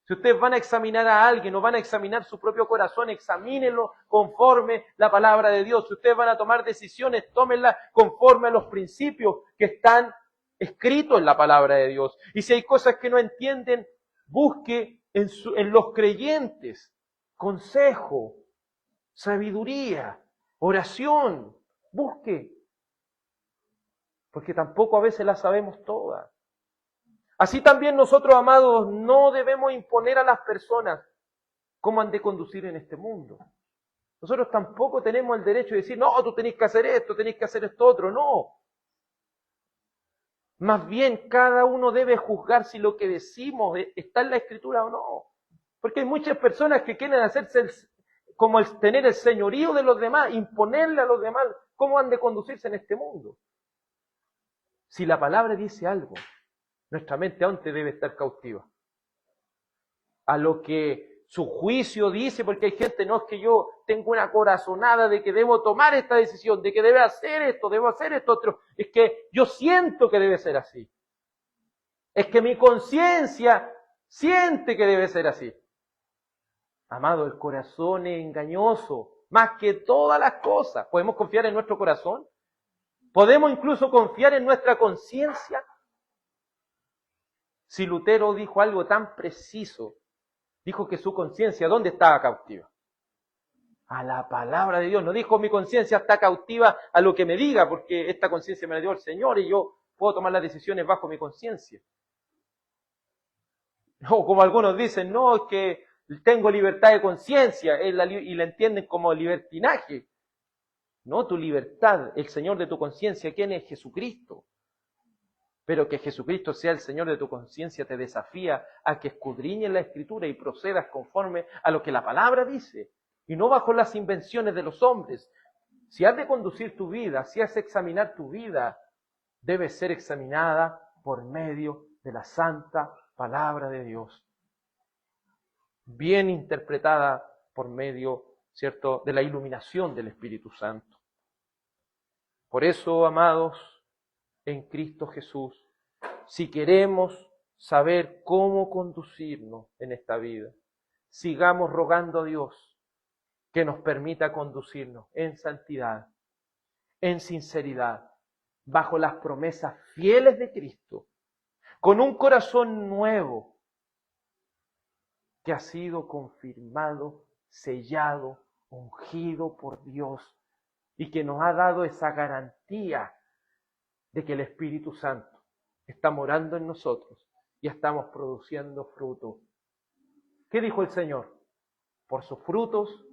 Si ustedes van a examinar a alguien o van a examinar su propio corazón, examínenlo conforme la palabra de Dios. Si ustedes van a tomar decisiones, tómenlas conforme a los principios que están escritos en la palabra de Dios. Y si hay cosas que no entienden, busque en los creyentes consejo, sabiduría, oración. Busque, porque tampoco a veces las sabemos todas. Así también nosotros, amados, no debemos imponer a las personas cómo han de conducir en este mundo. Nosotros tampoco tenemos el derecho de decir, no, tú tenés que hacer esto, tenés que hacer esto otro. No. Más bien, cada uno debe juzgar si lo que decimos está en la Escritura o no. Porque hay muchas personas que quieren hacerse como el tener el señorío de los demás, imponerle a los demás ¿cómo han de conducirse en este mundo? Si la palabra dice algo, nuestra mente antes debe estar cautiva a lo que su juicio dice, porque hay gente, no es que yo tengo una corazonada de que debo tomar esta decisión, de que debo hacer esto otro, es que yo siento que debe ser así. Es que mi conciencia siente que debe ser así. Amado, el corazón es engañoso, más que todas las cosas. ¿Podemos confiar en nuestro corazón? ¿Podemos incluso confiar en nuestra conciencia? Si Lutero dijo algo tan preciso, dijo que su conciencia, ¿dónde estaba cautiva? A la palabra de Dios. No dijo mi conciencia está cautiva a lo que me diga, porque esta conciencia me la dio el Señor y yo puedo tomar las decisiones bajo mi conciencia. O como algunos dicen, no, es que tengo libertad de conciencia y la entienden como libertinaje. No, tu libertad, el Señor de tu conciencia, ¿quién es? Jesucristo. Pero que Jesucristo sea el Señor de tu conciencia te desafía a que escudriñes la Escritura y procedas conforme a lo que la palabra dice, y no bajo las invenciones de los hombres. Si has de conducir tu vida, si has de examinar tu vida, debe ser examinada por medio de la santa palabra de Dios, bien interpretada por medio, ¿cierto?, de la iluminación del Espíritu Santo. Por eso, amados, en Cristo Jesús, si queremos saber cómo conducirnos en esta vida, sigamos rogando a Dios que nos permita conducirnos en santidad, en sinceridad, bajo las promesas fieles de Cristo, con un corazón nuevo que ha sido confirmado, sellado, ungido por Dios y que nos ha dado esa garantía de que el Espíritu Santo está morando en nosotros y estamos produciendo fruto. ¿Qué dijo el Señor? Por sus frutos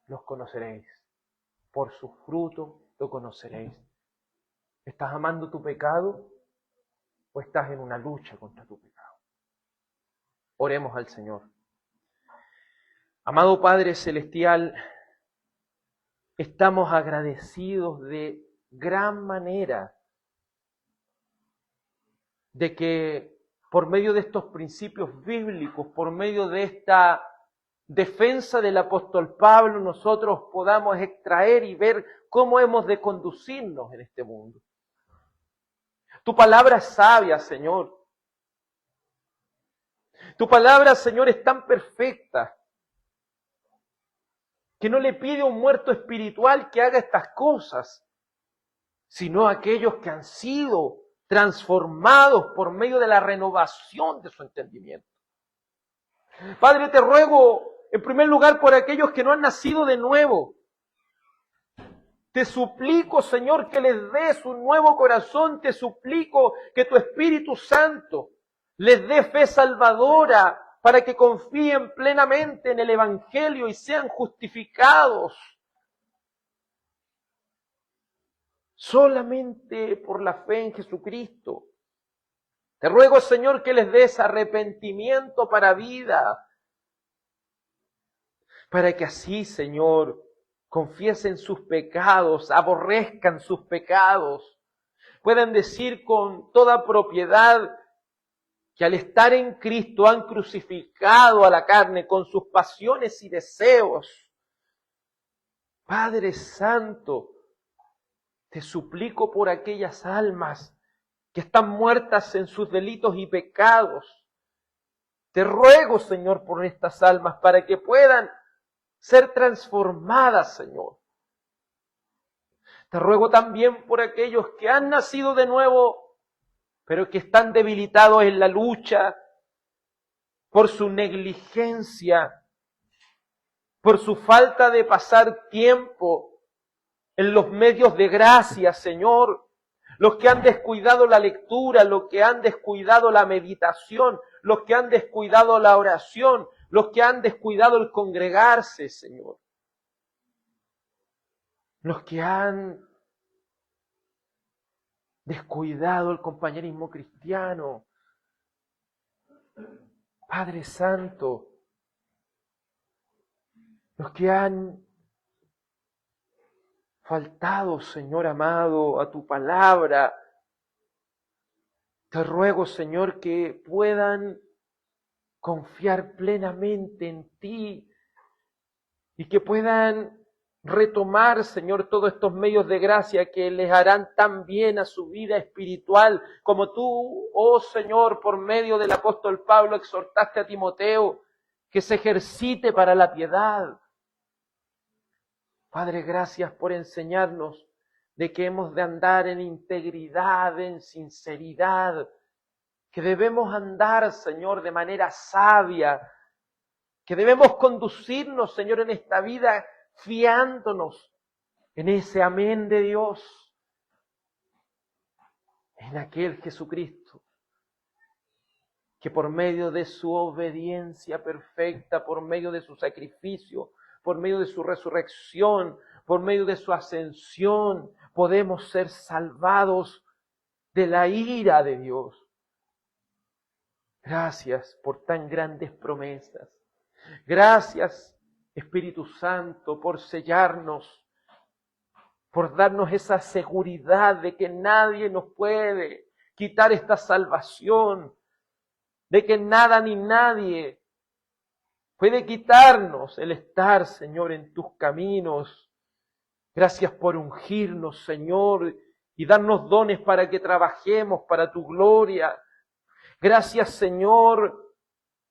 los conoceréis. Por sus frutos lo conoceréis. ¿Estás amando tu pecado o estás en una lucha contra tu pecado? Oremos al Señor. Amado Padre Celestial, estamos agradecidos de gran manera de que por medio de estos principios bíblicos, por medio de esta defensa del apóstol Pablo, nosotros podamos extraer y ver cómo hemos de conducirnos en este mundo. Tu palabra es sabia, Señor. Tu palabra, Señor, es tan perfecta que no le pide a un muerto espiritual que haga estas cosas, sino a aquellos que han sido transformados por medio de la renovación de su entendimiento. Padre, te ruego en primer lugar por aquellos que no han nacido de nuevo. Te suplico, Señor, que les des un nuevo corazón. Te suplico que tu Espíritu Santo les dé fe salvadora para que confíen plenamente en el Evangelio y sean justificados solamente por la fe en Jesucristo. Te ruego, Señor, que les des arrepentimiento para vida, para que así, Señor, confiesen sus pecados, aborrezcan sus pecados, puedan decir con toda propiedad que al estar en Cristo han crucificado a la carne con sus pasiones y deseos. Padre Santo, te suplico por aquellas almas que están muertas en sus delitos y pecados. Te ruego, Señor, por estas almas para que puedan ser transformadas, Señor. Te ruego también por aquellos que han nacido de nuevo, pero que están debilitados en la lucha, por su negligencia, por su falta de pasar tiempo en los medios de gracia, Señor. Los que han descuidado la lectura, los que han descuidado la meditación, los que han descuidado la oración, los que han descuidado el congregarse, Señor. Los que han descuidado el compañerismo cristiano. Padre Santo, los que han faltado, Señor amado, a tu palabra, te ruego, Señor, que puedan confiar plenamente en ti y que puedan retomar, Señor, todos estos medios de gracia que les harán tan bien a su vida espiritual, como tú, oh Señor, por medio del apóstol Pablo exhortaste a Timoteo, que se ejercite para la piedad. Padre, gracias por enseñarnos de que hemos de andar en integridad, en sinceridad, que debemos andar, Señor, de manera sabia, que debemos conducirnos, Señor, en esta vida fiándonos en ese amén de Dios, en aquel Jesucristo, que por medio de su obediencia perfecta, por medio de su sacrificio, por medio de su resurrección, por medio de su ascensión, podemos ser salvados de la ira de Dios. Gracias por tan grandes promesas. Gracias, Espíritu Santo, por sellarnos, por darnos esa seguridad de que nadie nos puede quitar esta salvación, de que nada ni nadie puede quitarnos el estar, Señor, en tus caminos. Gracias por ungirnos, Señor, y darnos dones para que trabajemos para tu gloria. Gracias, Señor,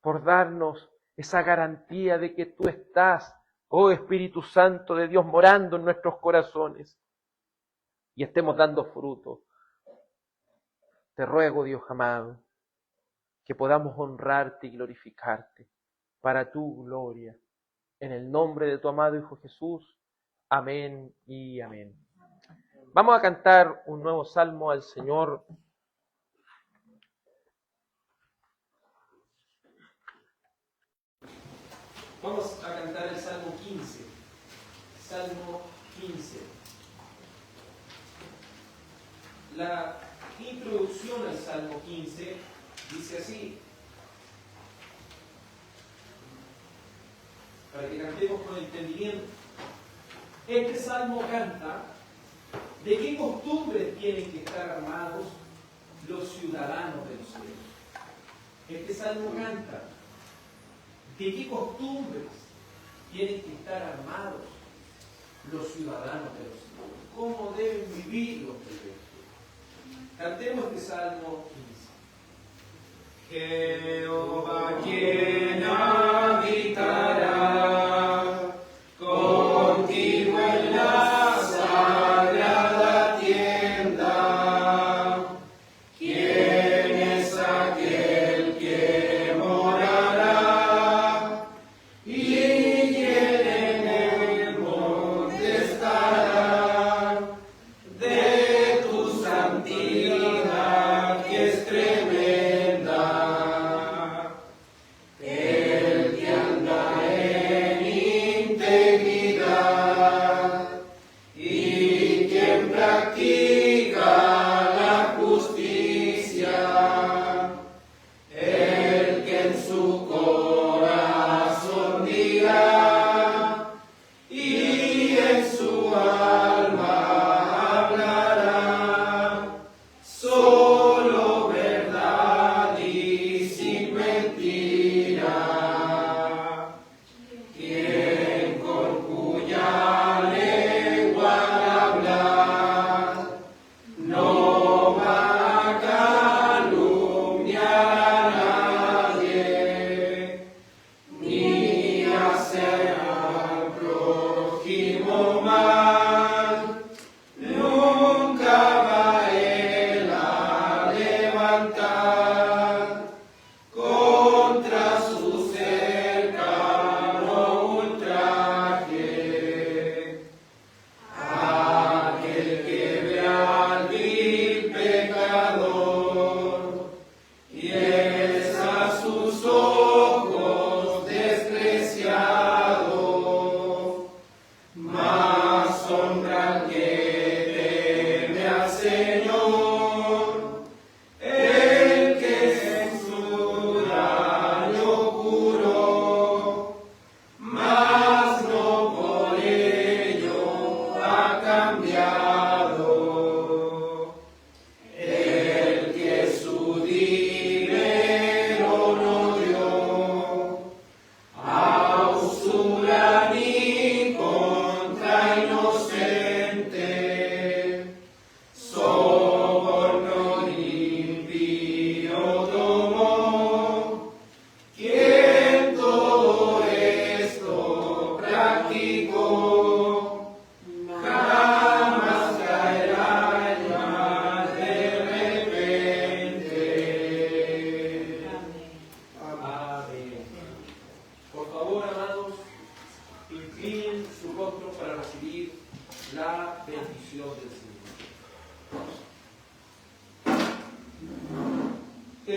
por darnos esa garantía de que tú estás, oh Espíritu Santo de Dios, morando en nuestros corazones y estemos dando fruto. Te ruego, Dios amado, que podamos honrarte y glorificarte para tu gloria. En el nombre de tu amado Hijo Jesús. Amén y amén. Vamos a cantar un nuevo salmo al Señor. Vamos a cantar el Salmo 15. Salmo 15. La introducción al Salmo 15 dice así, para que cantemos con entendimiento. Este salmo canta de qué costumbres tienen que estar armados los ciudadanos de los cielos. Este salmo canta de qué costumbres tienen que estar armados los ciudadanos de los cielos. ¿Cómo deben vivir los creyentes? Cantemos este salmo 15. Jehová, quien habitará contigo en la sagrada tienda. ¿Quién es aquel que morará? ¿Y quién en el monte estará? De tu santidad que es tremenda. El que anda en integridad y quien practica la justicia, el que en su corazón dirá y en su alma hablará solo verdad y sin mentira. Quien con cuya lengua hablar no va a calumniar a nadie, ni hacer al prójimo mal. Nunca va él a levantar contra su cercano ultraje. Aquel que ve al vil pecador y es a sus ojos despreciado, más honra al que teme al Señor, el que en su daño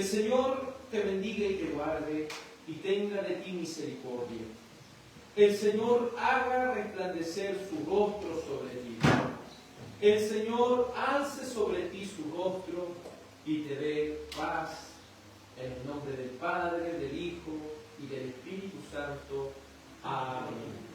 Señor te bendiga y te guarde y tenga de ti misericordia. El Señor haga resplandecer su rostro sobre ti. El Señor alce sobre ti su rostro y te dé paz. En el nombre del Padre, del Hijo y del Espíritu Santo. Amén.